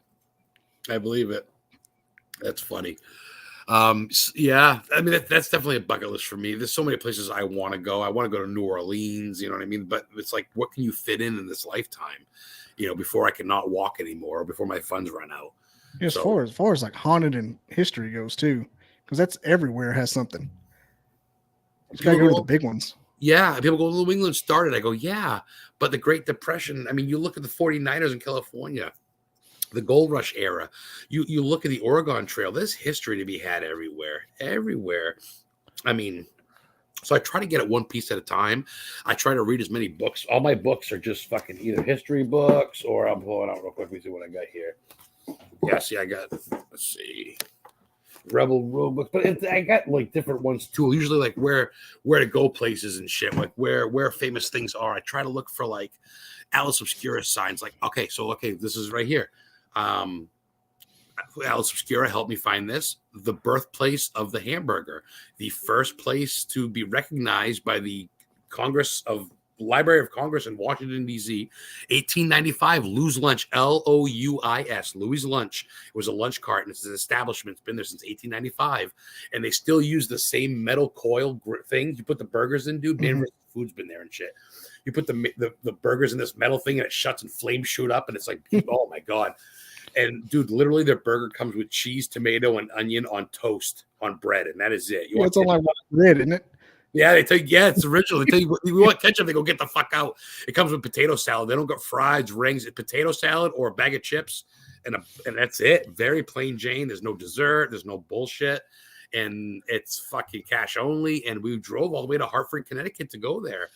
That's funny. Yeah, I mean that's definitely a bucket list for me. There's so many places I want to go. I want to go to New Orleans, you know what I mean? But it's like, what can you fit in this lifetime? You know, before I cannot walk anymore, or before my funds run out. Yeah, as far as like haunted and history goes too, because that's everywhere has something. You gotta go to the big ones. Yeah, people go, New England started. I go, yeah, but the Great Depression. I mean, you look at the 49ers in California, the Gold Rush era. You look at the Oregon Trail. There's history to be had everywhere. I mean, so I try to get it one piece at a time. I try to read as many books. All my books are just fucking either history books or I'm pulling out real quick. Let me see what I got here. Yeah, see, I got, let's see, Rebel rule books, but I got like different ones too. Usually like where to go places and shit, like where famous things are. I try to look for like Atlas Obscura signs. Like, okay, this is right here. Atlas Obscura helped me find this. The birthplace of the hamburger, the first place to be recognized by the Library of Congress in Washington, D.C., 1895, Lou's Lunch, Louis. Louis Lunch. It was a lunch cart, and it's an establishment. It's been there since 1895, and they still use the same metal coil thing. You put the burgers in, dude. Man, food's been there and shit. You put the burgers in this metal thing, and it shuts, and flames shoot up, and it's like, oh, my God. And, dude, literally their burger comes with cheese, tomato, and onion on toast, on bread, and that is it. It's all like bread, isn't it? Yeah, they tell you, yeah, it's original. They tell you, we want ketchup, they go, get the fuck out. It comes with potato salad. They don't got fries, rings, potato salad or a bag of chips, and that's it. Very plain Jane. There's no dessert. There's no bullshit. And it's fucking cash only. And we drove all the way to Hartford, Connecticut to go there.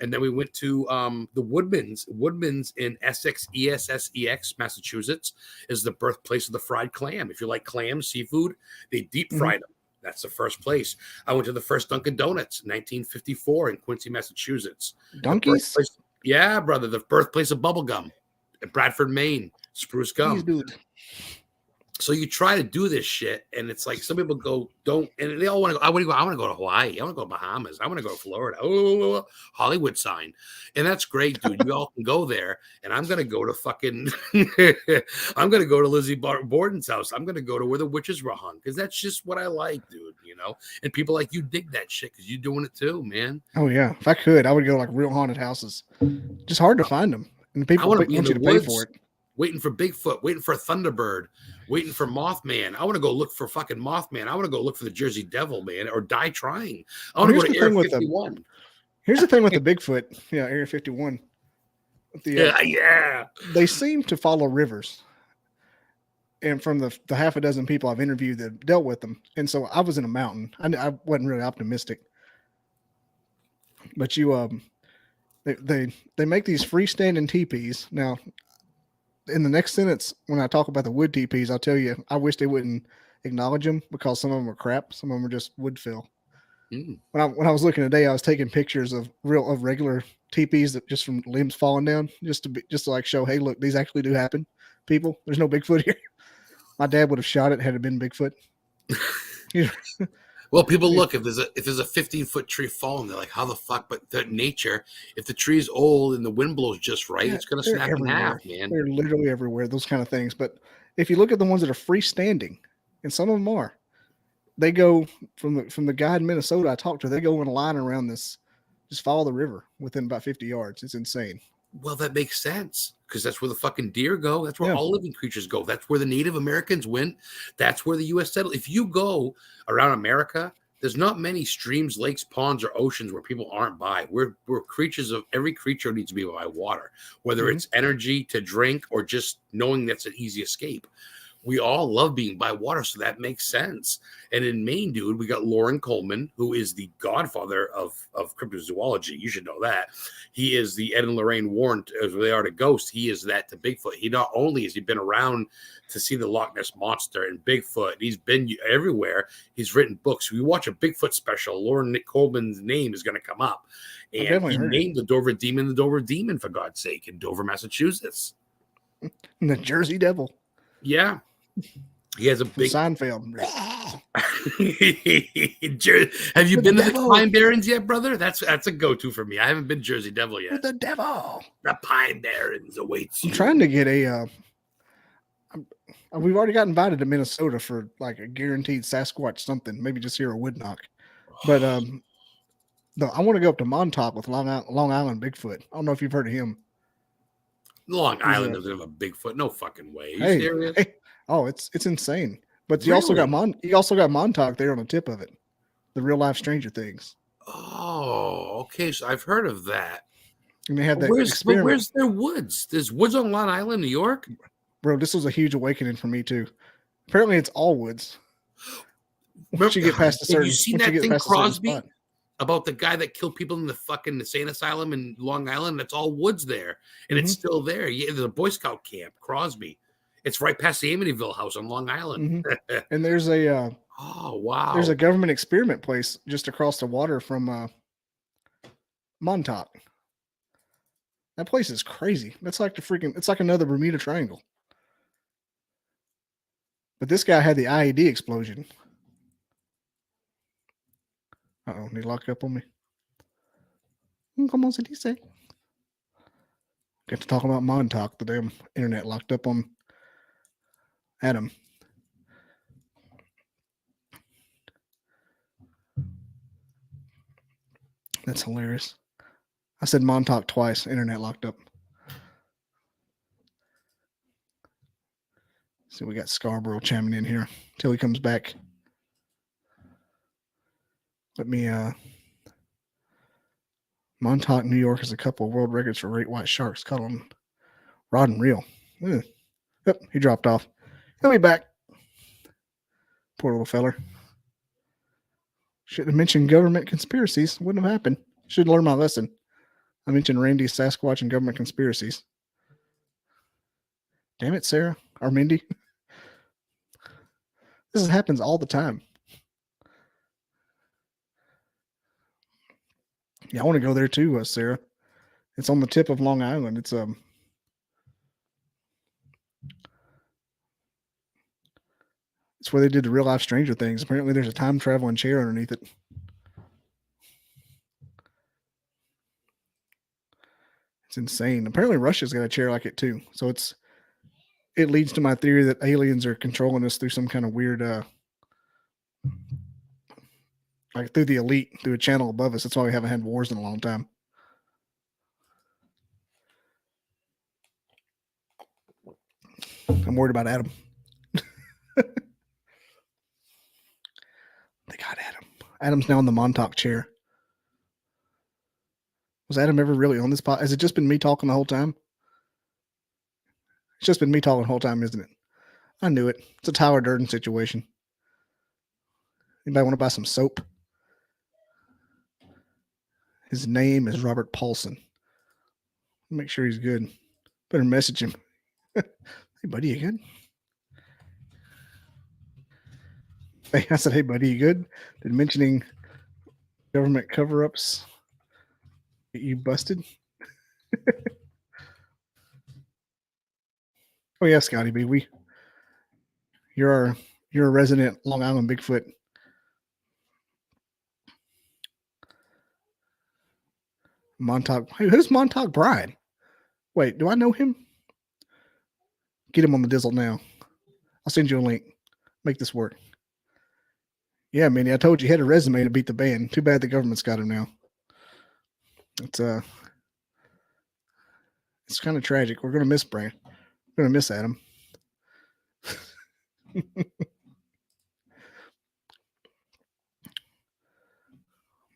And then we went to the Woodman's in Essex, ESSEX, Massachusetts, is the birthplace of the fried clam. If you like clam, seafood, they deep fried them. That's the first place. I went to the first Dunkin' Donuts, 1954 in Quincy, Massachusetts. Donkeys? Yeah, brother. The birthplace of bubblegum at Bradford, Maine. Spruce gum. Please, dude. So you try to do this shit, and it's like some people go, don't, and they all want to go. I want to go to Hawaii. I want to go to Bahamas. I want to go to Florida. Oh, Hollywood sign, and that's great, dude. You all can go there, and I'm gonna go to fucking. I'm gonna go to Lizzie Borden's house. I'm gonna go to where the witches were hung because that's just what I like, dude. You know, and people like you dig that shit because you're doing it too, man. Oh yeah, if I could, I would go like real haunted houses. Just hard to find them, and people want want to be in you the to pay woods. for it. Waiting for Bigfoot, waiting for a Thunderbird, waiting for Mothman. I want to go look for fucking Mothman. I want to go look for the Jersey Devil, man, or die trying. I want to go to Area 51. Here's the thing with the Bigfoot, Area 51. Yeah. They seem to follow rivers. And from the half a dozen people I've interviewed that dealt with them, and so I was in a mountain. I wasn't really optimistic. But they make these freestanding teepees. Now, in the next sentence, when I talk about the wood teepees, I'll tell you, I wish they wouldn't acknowledge them because some of them are crap. Some of them are just wood fill. Mm. When I was looking today, I was taking pictures of regular teepees that just from limbs falling down, just to like show, hey, look, these actually do happen. People, there's no Bigfoot here. My dad would have shot it had it been Bigfoot. Well, people look, if there's a 15-foot tree falling, they're like, how the fuck? But the nature, if the tree's old and the wind blows just right, it's gonna snap in half, man. They're literally everywhere, those kind of things. But if you look at the ones that are freestanding, and some of them are, they go from the guy in Minnesota I talked to, they go in a line around this, just follow the river within about 50 yards. It's insane. Well, that makes sense because that's where the fucking deer go. That's where all living creatures go. That's where the Native Americans went. That's where the U.S. settled. If you go around America, there's not many streams, lakes, ponds, or oceans where people aren't by. We're creatures of every creature needs to be by water, whether it's energy to drink or just knowing that's an easy escape. We all love being by water, so that makes sense. And in Maine, dude, we got Lauren Coleman, who is the godfather of cryptozoology. You should know that. He is the Ed and Lorraine Warren, as they are to Ghost. He is that to Bigfoot. He not only has he been around to see the Loch Ness Monster and Bigfoot, he's been everywhere. He's written books. If you watch a Bigfoot special, Lauren Coleman's name is going to come up. And he named the Dover Demon, for God's sake, in Dover, Massachusetts. And the Jersey Devil. Yeah. He has a big Seinfeld. Have you been to the Pine Barrens yet, brother? That's a go-to for me. I haven't been Jersey Devil yet. With the devil. The Pine Barrens awaits you. I'm trying to get a. We've already got invited to Minnesota for like a guaranteed Sasquatch something. Maybe just hear a wood knock. But no, I want to go up to Montauk with Long Island Bigfoot. I don't know if you've heard of him. Long Island doesn't have a Bigfoot. No fucking way. Are you serious? Hey. Oh, it's insane. But you also got Montauk there on the tip of it. The real life Stranger Things. Oh, okay. So I've heard of that. And they have that where's their woods? There's woods on Long Island, New York? Bro, this was a huge awakening for me too. Apparently it's all woods. Once you get past a certain, have you seen that thing, Crosby? About the guy that killed people in the fucking insane asylum in Long Island? That's all woods there. And it's still there. Yeah, there's a Boy Scout camp, Crosby. It's right past the Amityville house on Long Island. And there's a oh wow. There's a government experiment place just across the water from Montauk. That place is crazy. That's like it's like another Bermuda Triangle. But this guy had the IED explosion. Uh-oh, he locked up on me. Come on, did he say? Get to talk about Montauk. The damn internet locked up on Adam. That's hilarious. I said Montauk twice. Internet locked up. So we got Scarborough chiming in here until he comes back. Let me Montauk, New York has a couple of world records for great white sharks caught on rod and reel. Yep, he dropped off. He'll be back. Poor little feller. Shouldn't have mentioned government conspiracies. Wouldn't have happened. Should learn my lesson. I mentioned Randy, Sasquatch, and government conspiracies. Damn it, Sarah. Or Mindy. This happens all the time. Yeah, I want to go there too, Sarah. It's on the tip of Long Island. It's It's where they did the real life Stranger Things. Apparently, there's a time traveling chair underneath it. It's insane. Apparently, Russia's got a chair like it too. So it leads to my theory that aliens are controlling us through some kind of weird, like through the elite, through a channel above us. That's why we haven't had wars in a long time. I'm worried about Adam. They got Adam. Adam's now in the Montauk chair. Was Adam ever really on this pod? Has it just been me talking the whole time? It's just been me talking the whole time, isn't it? I knew it. It's a Tyler Durden situation. Anybody want to buy some soap? His name is Robert Paulson. Make sure he's good. Better message him. Hey, buddy, you good? Hey, I said, hey, buddy, you good? Did mentioning government cover-ups get you busted? Oh yeah, Scotty B. You're a resident Long Island Bigfoot. Montauk. Hey, who's Montauk Bride? Wait, do I know him? Get him on the Dizzle now. I'll send you a link. Make this work. Yeah, Minnie, I told you he had a resume to beat the band. Too bad the government's got him now. It's kind of tragic. We're gonna miss Brand. We're gonna miss Adam.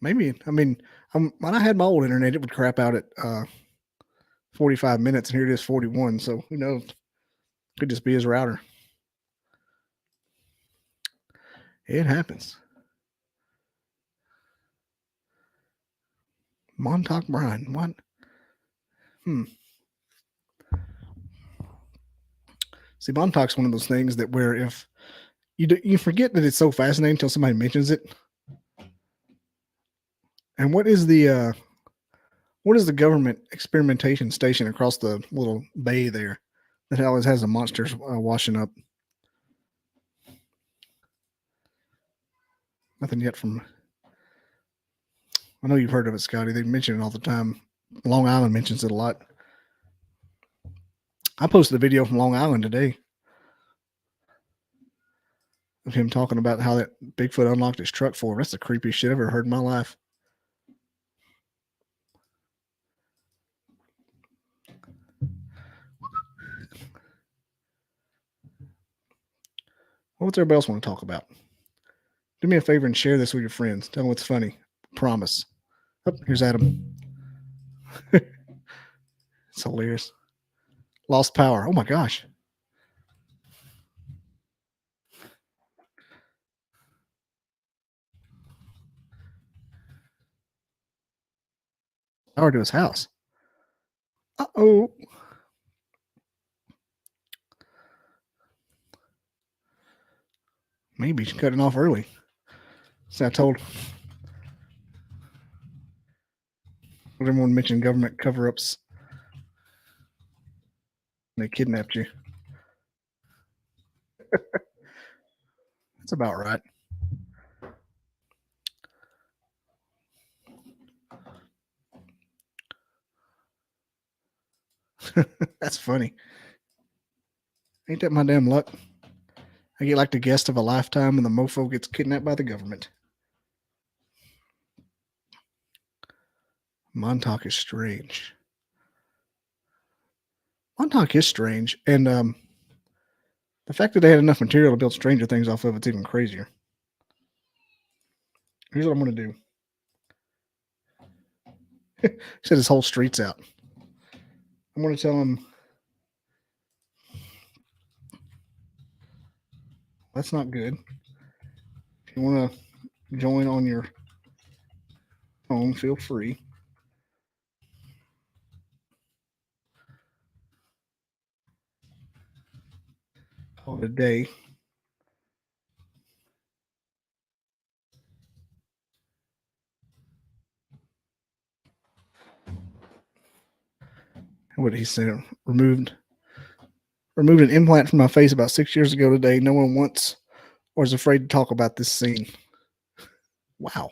Maybe. I mean, when I had my old internet, it would crap out at 45 minutes, and here it is 41. So who knows? Could just be his router. It happens. Montauk Brine. What? See, Montauk's one of those things that where if you forget that it's so fascinating until somebody mentions it. And what is the government experimentation station across the little bay there that always has the monsters washing up? Nothing yet from. I know you've heard of it, Scotty. They mention it all the time. Long Island mentions it a lot. I posted a video from Long Island today of him talking about how that Bigfoot unlocked his truck for him. That's the creepiest shit I've ever heard in my life. What's everybody else want to talk about? Do me a favor and share this with your friends. Tell them what's funny. Promise. Oh, here's Adam. It's hilarious. Lost power. Oh my gosh. Power to his house. Uh-oh. Maybe he's cutting off early. So I told everyone mentioned government cover-ups. They kidnapped you. That's about right. That's funny. Ain't that my damn luck? I get like the guest of a lifetime and the mofo gets kidnapped by the government. Montauk is strange. Montauk is strange. And the fact that they had enough material to build Stranger Things off of, it's even crazier. Here's what I'm going to do. He said his whole street's out. I'm going to tell him that's not good. If you want to join on your phone, feel free. Call it a day. What did he say? Removed an implant from my face about 6 years ago today. No one wants or is afraid to talk about this scene. Wow.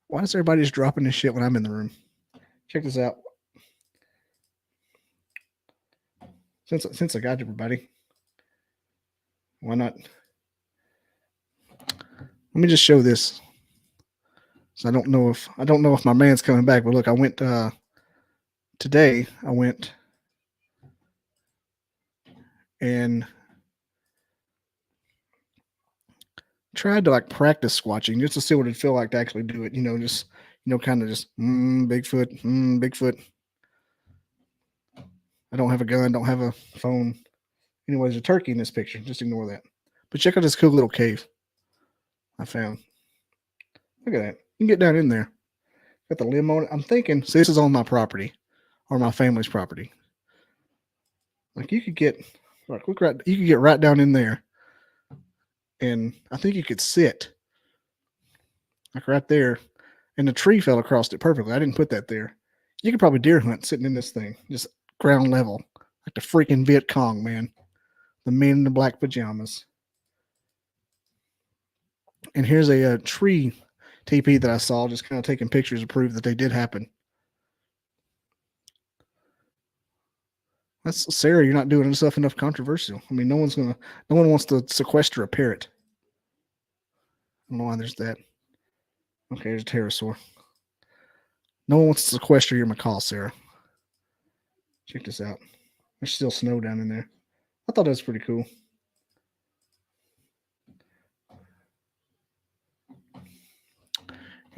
Why is everybody just dropping this shit when I'm in the room? Check this out. Since I got everybody, why not? Let me just show this. So I don't know if my man's coming back, but look, I went today. I went and tried to like practice squatching just to see what it'd feel like to actually do it. Just kind of just Bigfoot, Bigfoot. I don't have a gun, don't have a phone. Anyway, there's a turkey in this picture. Just ignore that. But check out this cool little cave I found. Look at that. You can get down in there. Got the limb on it. I'm thinking, so this is on my property or my family's property. Like you could get right down in there. And I think you could sit like right there. And the tree fell across it perfectly. I didn't put that there. You could probably deer hunt sitting in this thing, just ground level, like the freaking Viet Cong, man. The men in the black pajamas. And here's a tree TP that I saw, just kind of taking pictures to prove that they did happen. That's Sarah. You're not doing stuff enough controversial. I mean, no one wants to sequester a parrot. I don't know why there's that. Okay, there's a pterosaur. No one wants to sequester your macaw, Sarah. Check this out. There's still snow down in there. I thought that was pretty cool.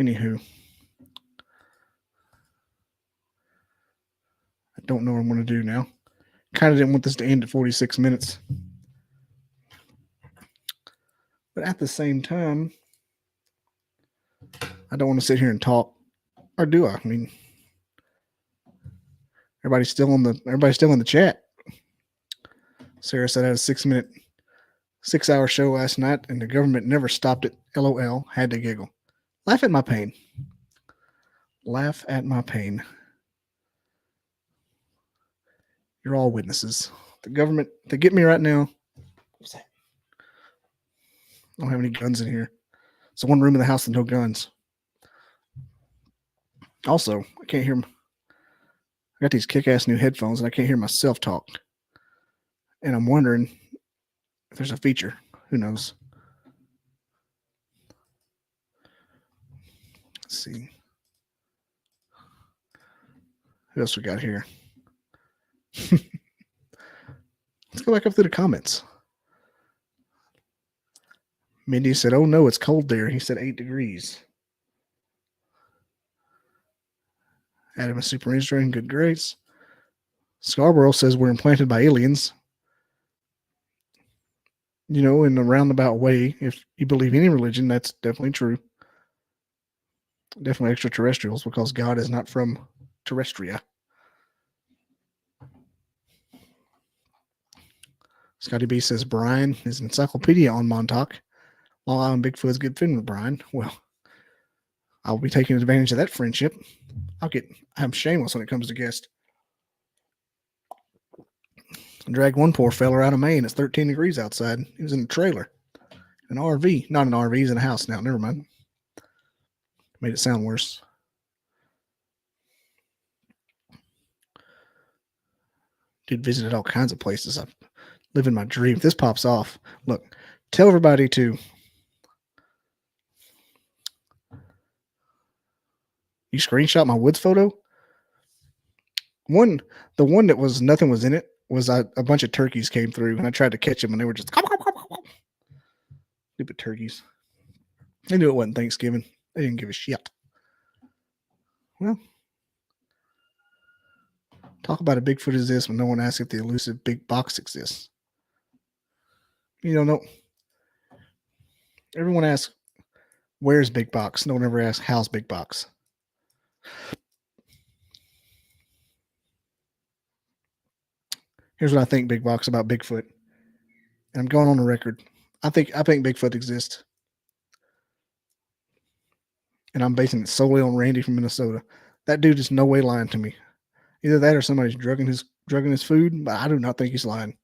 Anywho, I don't know what I'm going to do now. Kind of didn't want this to end at 46 minutes. But at the same time, I don't want to sit here and talk. Or do I? I mean, everybody's still in the chat. Sarah said I had a 6-hour show last night and the government never stopped it. LOL. Had to giggle. Laugh at my pain. Laugh at my pain. You're all witnesses. The government, they get me right now. What's that? I don't have any guns in here. It's the one room in the house with no guns. Also, I can't hear. I got these kick-ass new headphones and I can't hear myself talk. And I'm wondering if there's a feature. Who knows? Let's see. Who else we got here? Let's go back up through the comments. Mindy said, "Oh no, it's cold there." He said 8 degrees. Adam is super interesting. Good grades. Scarborough says we're implanted by aliens. In a roundabout way, if you believe any religion, that's definitely true. Definitely extraterrestrials, because God is not from Terrestria. Scotty B says Brian is an encyclopedia on Montauk. Long Island Bigfoot's good friend with Brian. Well, I'll be taking advantage of that friendship. I'm shameless when it comes to guests. I dragged one poor feller out of Maine. It's 13 degrees outside. He was in a trailer. An RV. Not an RV, he's in a house now. Never mind. Made it sound worse. Dude visited all kinds of places. I live in my dream. If this pops off, look, tell everybody to. You screenshot my woods photo? The one that was nothing was in it was a bunch of turkeys came through and I tried to catch them and they were just stupid turkeys. They knew it wasn't Thanksgiving. They didn't give a shit. Well, talk about a Bigfoot is this when no one asks if the elusive big box exists. You don't know. Everyone asks, where's Big Box? No one ever asks, how's Big Box? Here's what I think, Big Box, about Bigfoot. And I'm going on the record. I think Bigfoot exists. And I'm basing it solely on Randy from Minnesota. That dude is no way lying to me. Either that or somebody's drugging his food, but I do not think he's lying.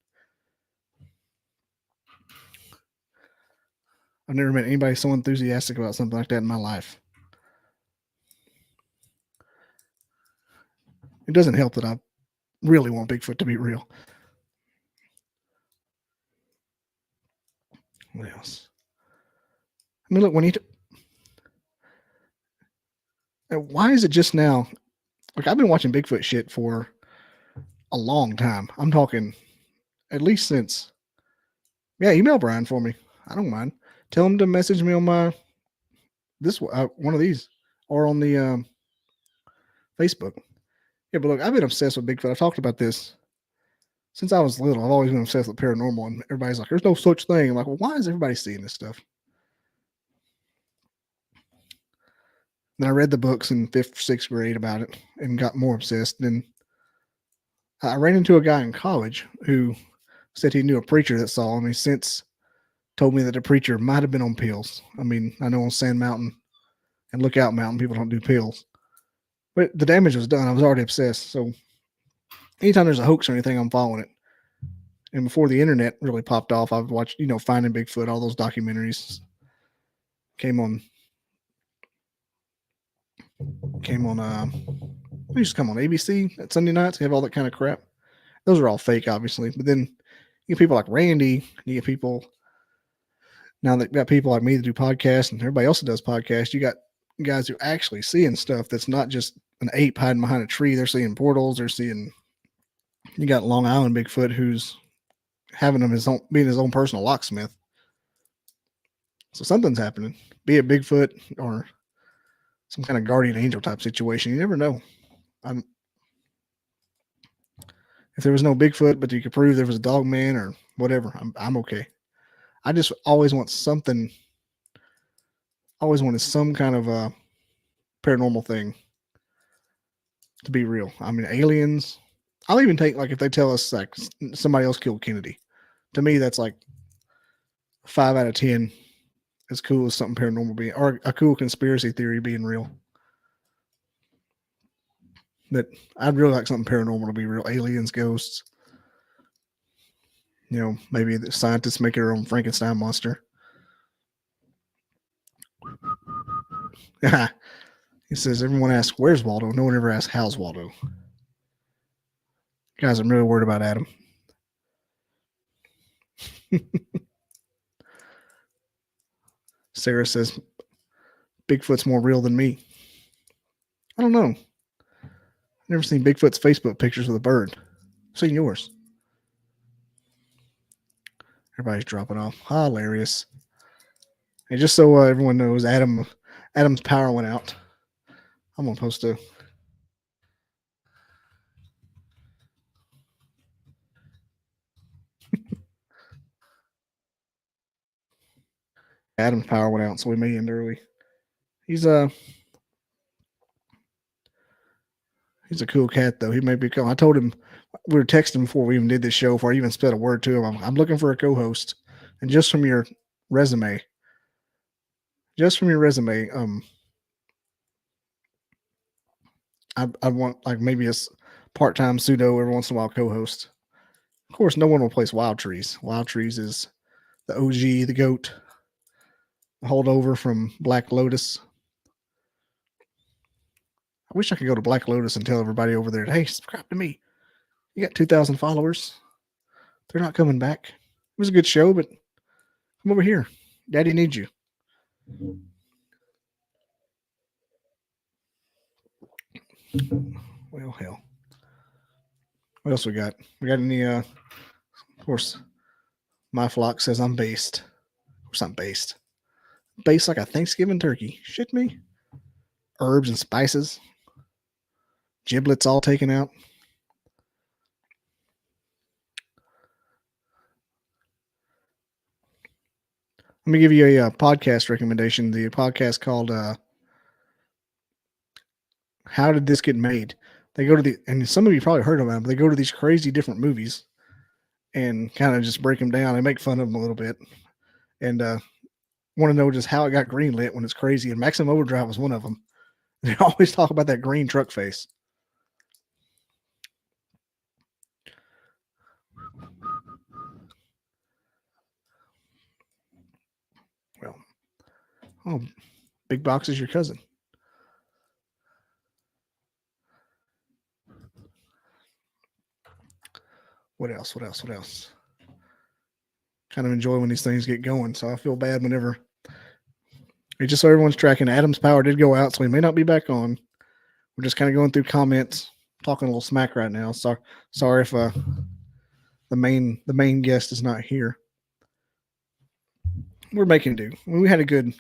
I've never met anybody so enthusiastic about something like that in my life. It doesn't help that I really want Bigfoot to be real. What else? I mean, look, why is it just now? Like, I've been watching Bigfoot shit for a long time. I'm talking at least since, email Brian for me. I don't mind. Tell him to message me on my, one of these, or on the Facebook. Yeah, but look, I've been obsessed with Bigfoot. I've talked about this since I was little. I've always been obsessed with paranormal, and everybody's like, there's no such thing. I'm like, well, why is everybody seeing this stuff? Then I read the books in 5th, 6th grade about it and got more obsessed. Then I ran into a guy in college who said he knew a preacher that saw him. He since told me that the preacher might have been on pills. I mean, I know on Sand Mountain and Lookout Mountain, people don't do pills. But the damage was done. I was already obsessed. So anytime there's a hoax or anything, I'm following it. And before the internet really popped off, I've watched, Finding Bigfoot, all those documentaries came on, they used to come on ABC at Sunday nights. They have all that kind of crap. Those are all fake, obviously. But then you get people like Randy, you get people, now that got people like me that do podcasts and everybody else that does podcasts, you got guys who actually seeing stuff that's not just an ape hiding behind a tree. They're seeing portals. You got Long Island Bigfoot who's having him being his own personal locksmith. So something's happening, be it Bigfoot or some kind of guardian angel type situation. You never know. If there was no Bigfoot, but you could prove there was a dog man or whatever, I'm okay. I just always want something. Always wanted some kind of a paranormal thing to be real. I mean, aliens. I'll even take, like, if they tell us like somebody else killed Kennedy. To me, that's like 5 out of 10. As cool as something paranormal being, or a cool conspiracy theory being real. But I'd really like something paranormal to be real. Aliens, ghosts. Maybe the scientists make their own Frankenstein monster. He says, everyone asks, where's Waldo? No one ever asks, how's Waldo? Guys, I'm really worried about Adam. Sarah says, Bigfoot's more real than me. I don't know. I've never seen Bigfoot's Facebook pictures with a bird. I've seen yours. Everybody's dropping off. Hilarious. And just so everyone knows, Adam's power went out. I'm going to post a... Adam's power went out, so we may end early. He's a cool cat, though. He may be cool. I told him, we were texting before we even did this show, before I even said a word to him. I'm looking for a co-host, and just from your resume, I want like maybe a part-time pseudo every once in a while co-host. Of course, no one will place Wild Trees. Wild Trees is the OG, the GOAT, the holdover from Black Lotus. I wish I could go to Black Lotus and tell everybody over there, hey, subscribe to me. You got 2,000 followers. They're not coming back. It was a good show, but come over here. Daddy needs you. Well, hell. What else we got? We got any, of course, my flock says I'm based. Of course, I'm based. Based like a Thanksgiving turkey. Shit me. Herbs and spices. Giblets all taken out. Let me give you a podcast recommendation. The podcast called How Did This Get Made? They go to and some of you probably heard of them, but they go to these crazy different movies and kind of just break them down. They make fun of them a little bit. And want to know just how it got greenlit when it's crazy. And Maximum Overdrive was one of them. They always talk about that green truck face. Well, oh, Big Box is your cousin. What else? What else? What else? Kind of enjoy when these things get going. So I feel bad whenever. Just so everyone's tracking, Adam's power did go out, so he may not be back on. We're just kind of going through comments, talking a little smack right now. Sorry if the main guest is not here. We're making do. We have a good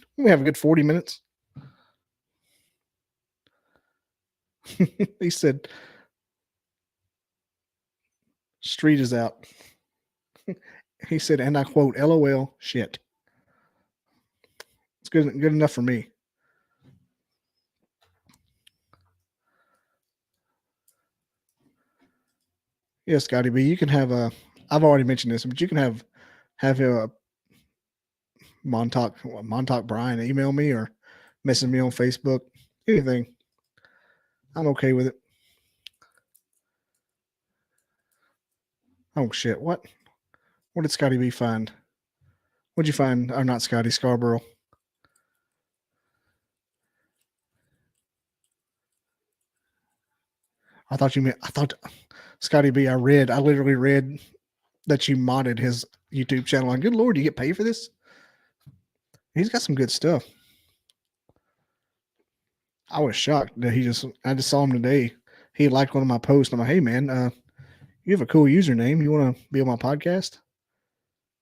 40 minutes. He said, "Street is out." He said, and I quote, "LOL, shit." It's good enough for me. Yeah, Scotty B, you can have I've already mentioned this, but you can have a Montauk Brian email me or message me on Facebook. Anything. I'm okay with it. Oh shit! What did Scotty B find? What'd you find? Or not Scotty, Scarborough. I thought Scotty B. I literally read that you modded his YouTube channel. Like, good Lord, do you get paid for this? He's got some good stuff. I was shocked that I just saw him today. He liked one of my posts. I'm like, hey man, you have a cool username. You want to be on my podcast?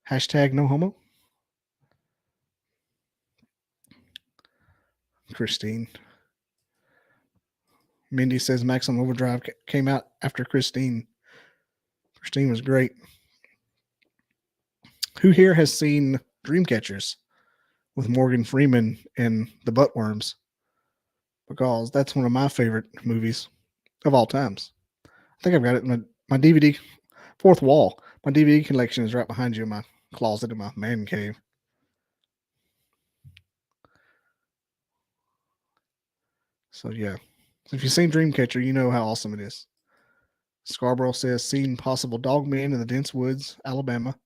# no homo. Christine. Mindy says Maximum Overdrive came out after Christine. Christine was great. Who here has seen Dreamcatchers with Morgan Freeman and the Buttworms? Because that's one of my favorite movies of all times. I think I've got it in my DVD fourth wall. My DVD collection is right behind you in my closet in my man cave. So yeah. So if you've seen Dreamcatcher, you know how awesome it is. Scarborough says seen possible dog men in the dense woods, Alabama.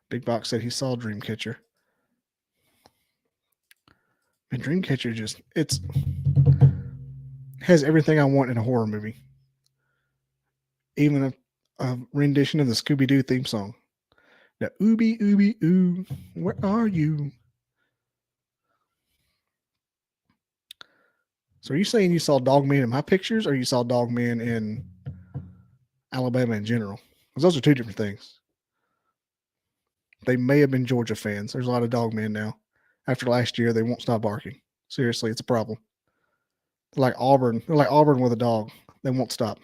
Big Box said he saw Dreamcatcher. And Dreamcatcher has everything I want in a horror movie. Even a rendition of the Scooby-Doo theme song. The ooby ooby ooh, where are you? So are you saying you saw Dogman in my pictures, or you saw Dogman in Alabama in general? Because those are two different things. They may have been Georgia fans. There's a lot of Dogmen now. After last year, they won't stop barking. Seriously, it's a problem. They're like Auburn. They're like Auburn with a dog. They won't stop.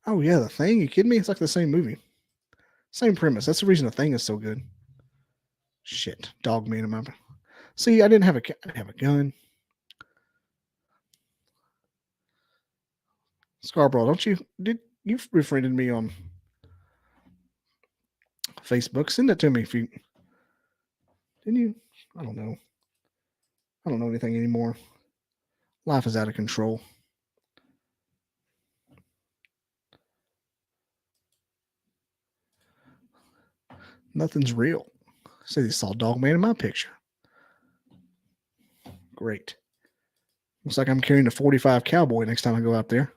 Oh yeah, The Thing. You kidding me? It's like the same movie. Same premise. That's the reason The Thing is so good. Shit, Dogman in my. See, I didn't have a gun. Scarborough, don't you? You befriended me on Facebook? Send it to me if you didn't you. I don't know. I don't know anything anymore. Life is out of control. Nothing's real. Say they saw Dogman in my picture. Great. Looks like I'm carrying a 45 Cowboy next time I go out there.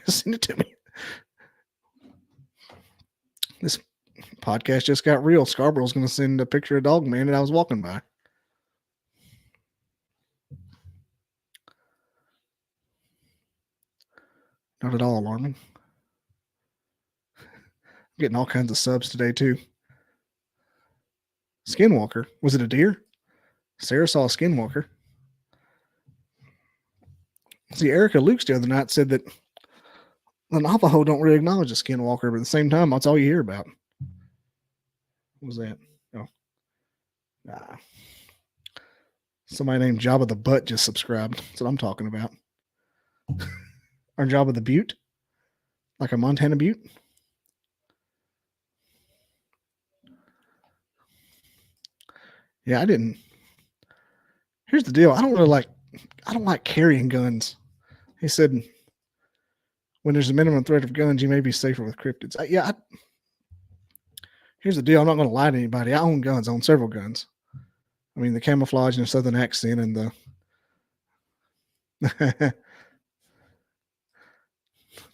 Send it to me. This podcast just got real. Scarborough's going to send a picture of Dogman that I was walking by. Not at all alarming. I'm getting all kinds of subs today, too. Skinwalker. Was it a deer? Sarah saw a skinwalker. See, Erica Lukes the other night said that the Navajo don't really acknowledge a skinwalker, but at the same time, that's all you hear about. What was that? Oh. Somebody named Jabba the Butt just subscribed. That's what I'm talking about. Or Jabba the Butte? Like a Montana Butte? Yeah, I didn't. Here's the deal. I don't like carrying guns He said, when there's a minimum threat of guns, you may be safer with cryptids. Here's the deal. I'm not going to lie to anybody. I own guns. I own several guns. I mean, the camouflage and the southern accent and the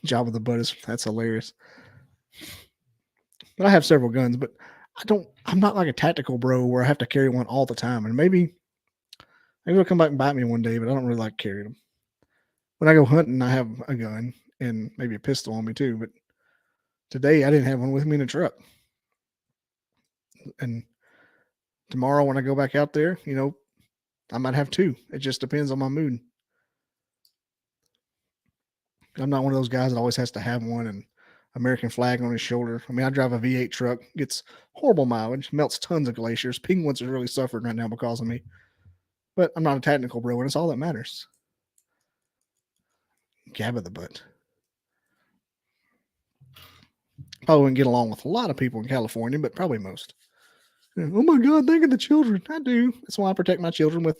job of the butt that's hilarious. But I have several guns, but I'm not like a tactical bro where I have to carry one all the time. And maybe it'll come back and bite me one day, but I don't really like carrying them. When I go hunting, I have a gun and maybe a pistol on me too. But today I didn't have one with me in the truck. And tomorrow when I go back out there, I might have two. It just depends on my mood. I'm not one of those guys that always has to have one and American flag on his shoulder. I mean, I drive a V8 truck, gets horrible mileage, melts tons of glaciers. Penguins are really suffering right now because of me. But I'm not a technical bro, and it's all that matters. Gab of the butt. Probably wouldn't get along with a lot of people in California, but probably most. Oh my God, think of the children. I do. That's why I protect my children with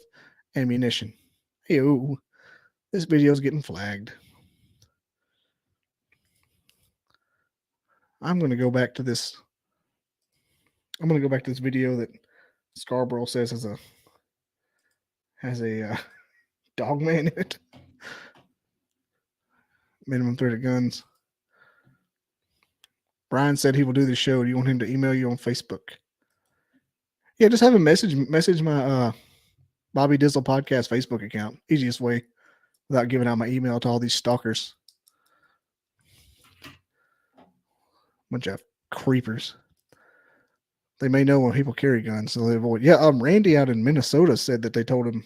ammunition. Hey-oh, this video's getting flagged. I'm going to go back to this. I'm going to go back to this video that Scarborough says has a dog man in it. Minimum threat of guns. Brian said he will do the show. Do you want him to email you on Facebook? Yeah, just have him message my Bobby Dizzle podcast Facebook account. Easiest way without giving out my email to all these stalkers. Bunch of creepers. They may know when people carry guns, so they avoid. Yeah, Randy out in Minnesota said that they told him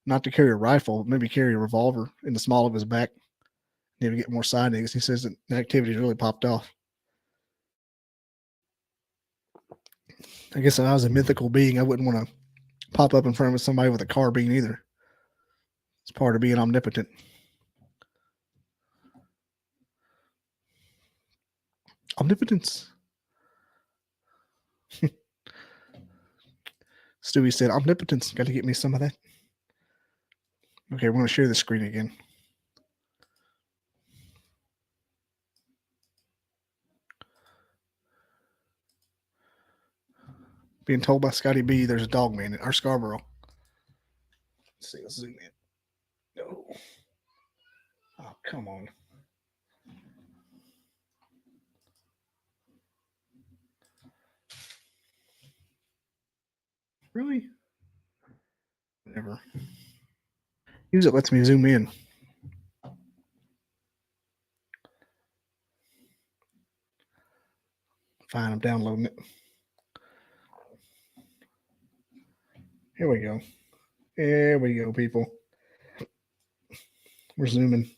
not to carry a rifle, maybe carry a revolver in the small of his back. Need to get more sightings. He says that the activity really popped off. I guess if I was a mythical being, I wouldn't want to pop up in front of somebody with a carbine either. It's part of being omnipotent. Omnipotence. Stewie said, omnipotence. Got to get me some of that. Okay, we're going to share the screen again. Being told by Scotty B there's a dog man in our Scarborough. Let's see, let's zoom in. No. Oh, come on. Really? Whatever. Use it lets me zoom in. Fine, I'm downloading it. Here we go. There we go, people. We're zooming.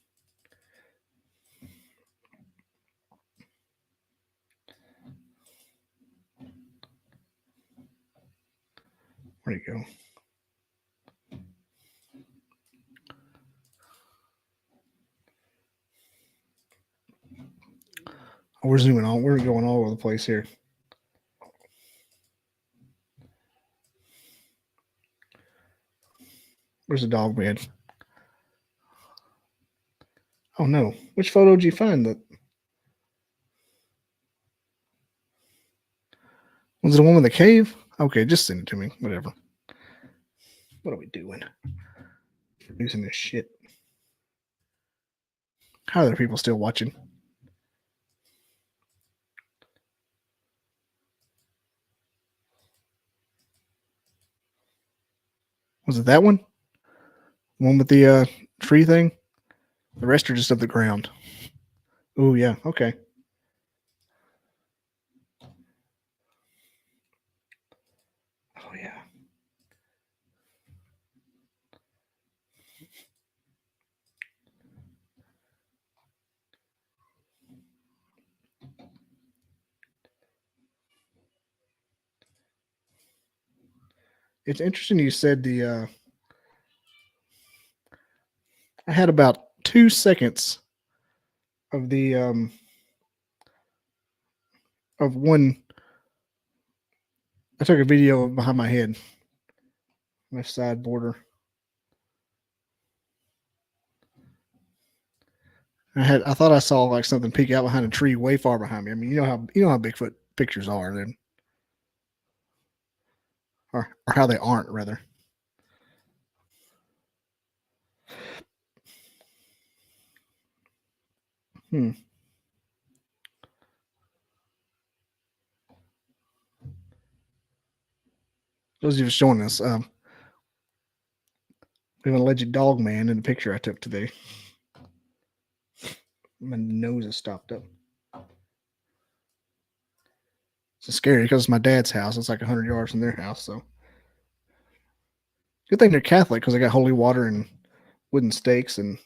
Where'd it go? Oh, we're zooming on. We're going all over the place here. Where's the dog man? Oh no. Which photo did you find? Was it the one with the cave? Okay, just send it to me. Whatever. What are we doing? Producing this shit. How are there people still watching? Was it that one? The one with the tree thing? The rest are just of the ground. Oh, yeah. Okay. Oh, yeah. It's interesting you said I had about 2 seconds of the of one. I took a video of behind my head, left side border. I thought I saw like something peek out behind a tree way far behind me. I mean, you know how Bigfoot pictures are, then, or how they aren't rather. Those of you showing us, we have an alleged dog man in the picture I took today. My nose is stopped up. It's scary because it's my dad's house. It's like 100 yards from their house. So good thing they're Catholic because they got holy water and wooden stakes and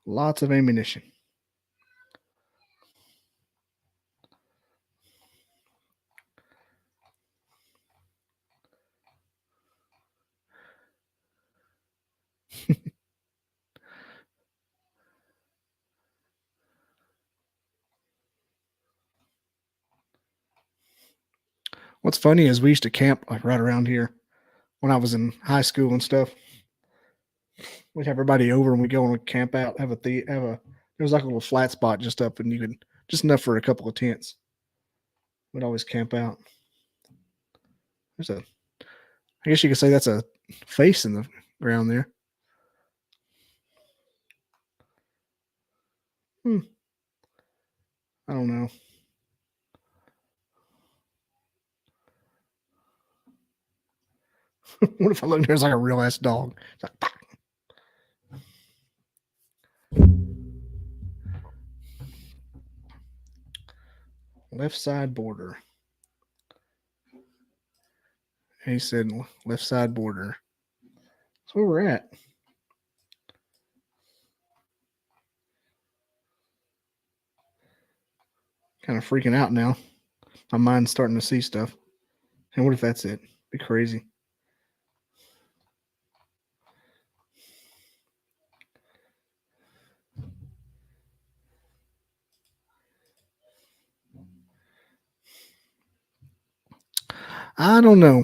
lots of ammunition. What's funny is we used to camp like right around here when I was in high school and stuff. We'd have everybody over and we'd go and camp out, there was like a little flat spot just up and you could, just enough for a couple of tents. We'd always camp out. I guess you could say that's a face in the ground there. I don't know. What if I look there's like a real ass dog? It's like, left side border. He said left side border. That's where we're at. Kind of freaking out now. My mind's starting to see stuff. And what if that's it? Be crazy. I don't know.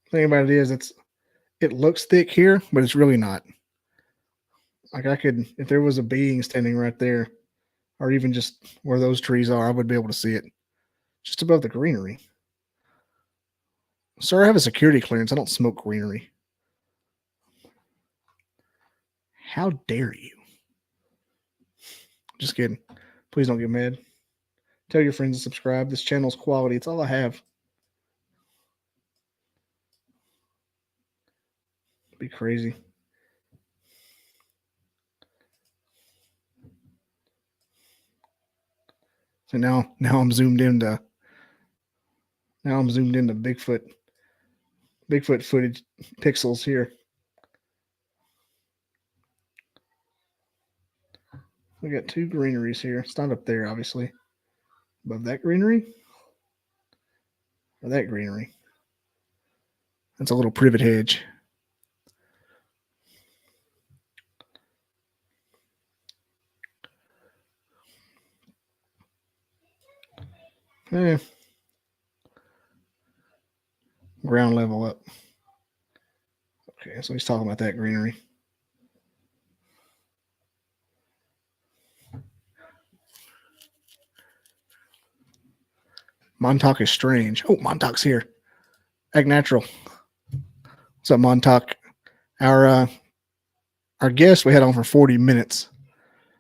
The thing about it is it looks thick here, but it's really not. Like if there was a being standing right there, or even just where those trees are, I would be able to see it. Just above the greenery. Sir, I have a security clearance. I don't smoke greenery. How dare you? Just kidding. Please don't get mad. Tell your friends to subscribe. This channel's quality. It's all I have. Be crazy. So now I'm zoomed into Bigfoot footage pixels here. We got two greeneries here. It's not up there, obviously. Above that greenery? Or that greenery? That's a little privet hedge. Ground level up. Okay, so he's talking about that greenery. Montauk is strange. Oh, Montauk's here. Act natural. What's up, Montauk? Our guest we had on for 40 minutes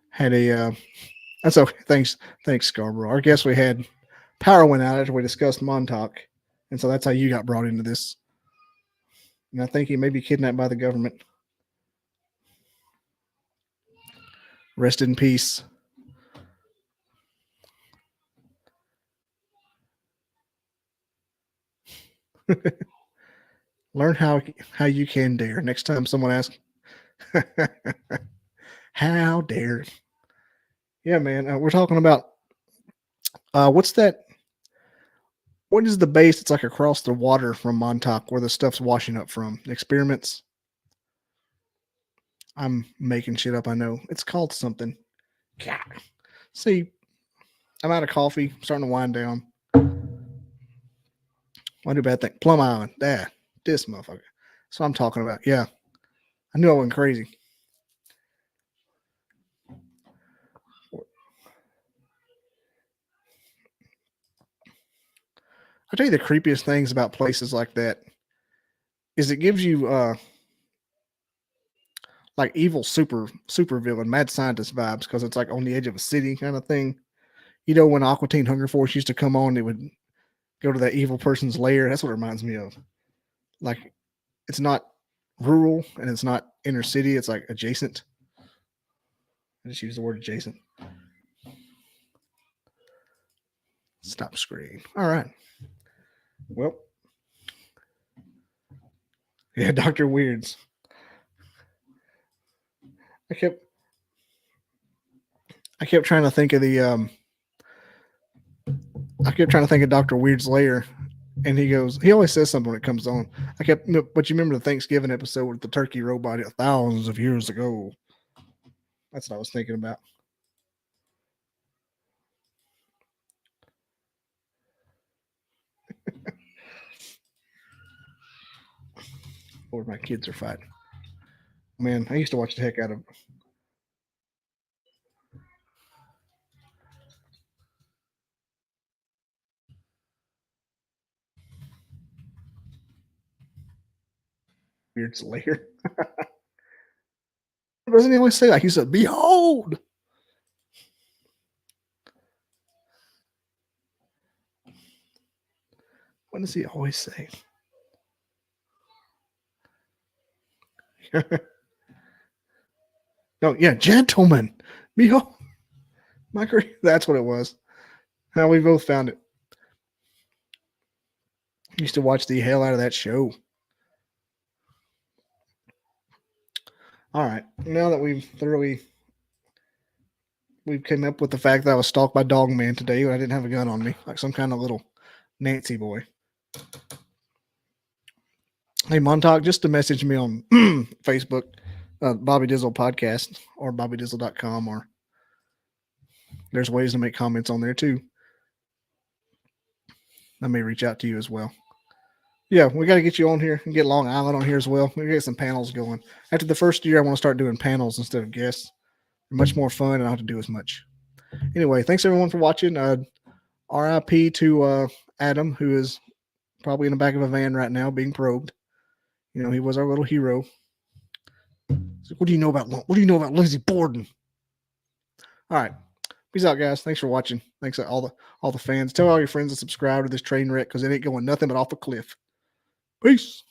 had a that's okay. Thanks, Scarborough. Our guest we had power went out after we discussed Montauk, and so that's how you got brought into this. And I think he may be kidnapped by the government. Rest in peace. Learn how you can dare. Next time someone asks, how dare? Yeah, man. We're talking about what's that? What is the base? It's like across the water from Montauk, where the stuff's washing up from. Experiments. I'm making shit up. I know it's called something. See, I'm out of coffee. I'm starting to wind down. Why do bad thing? Plum Island. This motherfucker. That's what I'm talking about. Yeah. I knew I went crazy. I tell you the creepiest things about places like that is it gives you like evil super villain, mad scientist vibes because it's like on the edge of a city kind of thing. You know, when Aqua Teen Hunger Force used to come on, it would go to that evil person's lair. That's what it reminds me of. Like, it's not rural and it's not inner city. It's like adjacent. I just use the word adjacent. Stop screen. All right. Well, yeah, Dr. Weirds. I kept trying to think of I kept trying to think of Dr. Weird's lair, and he always says something when it comes on. But you remember the Thanksgiving episode with the turkey robot thousands of years ago? That's what I was thinking about. Or my kids are fighting. Man, I used to watch the heck out of Weird's lair. Doesn't he always say like he said, "Behold"? What does he always say? No, yeah, gentlemen, behold. That's what it was. Now we both found it. Used to watch the hell out of that show. All right, now that we've came up with the fact that I was stalked by Dog Man today, but I didn't have a gun on me, like some kind of little Nancy boy. Hey, Montauk, just to message me on Facebook, Bobby Dizzle Podcast or BobbyDizzle.com, or there's ways to make comments on there too. I may reach out to you as well. Yeah, we got to get you on here and get Long Island on here as well. We get some panels going. After the first year, I want to start doing panels instead of guests. They're much more fun, and I don't have to do as much. Anyway, thanks everyone for watching. RIP to Adam, who is probably in the back of a van right now being probed. You know, he was our little hero. So what do you know about Lizzie Borden? All right. Peace out, guys. Thanks for watching. Thanks to all the fans. Tell all your friends to subscribe to this train wreck because it ain't going nothing but off a cliff. Peace.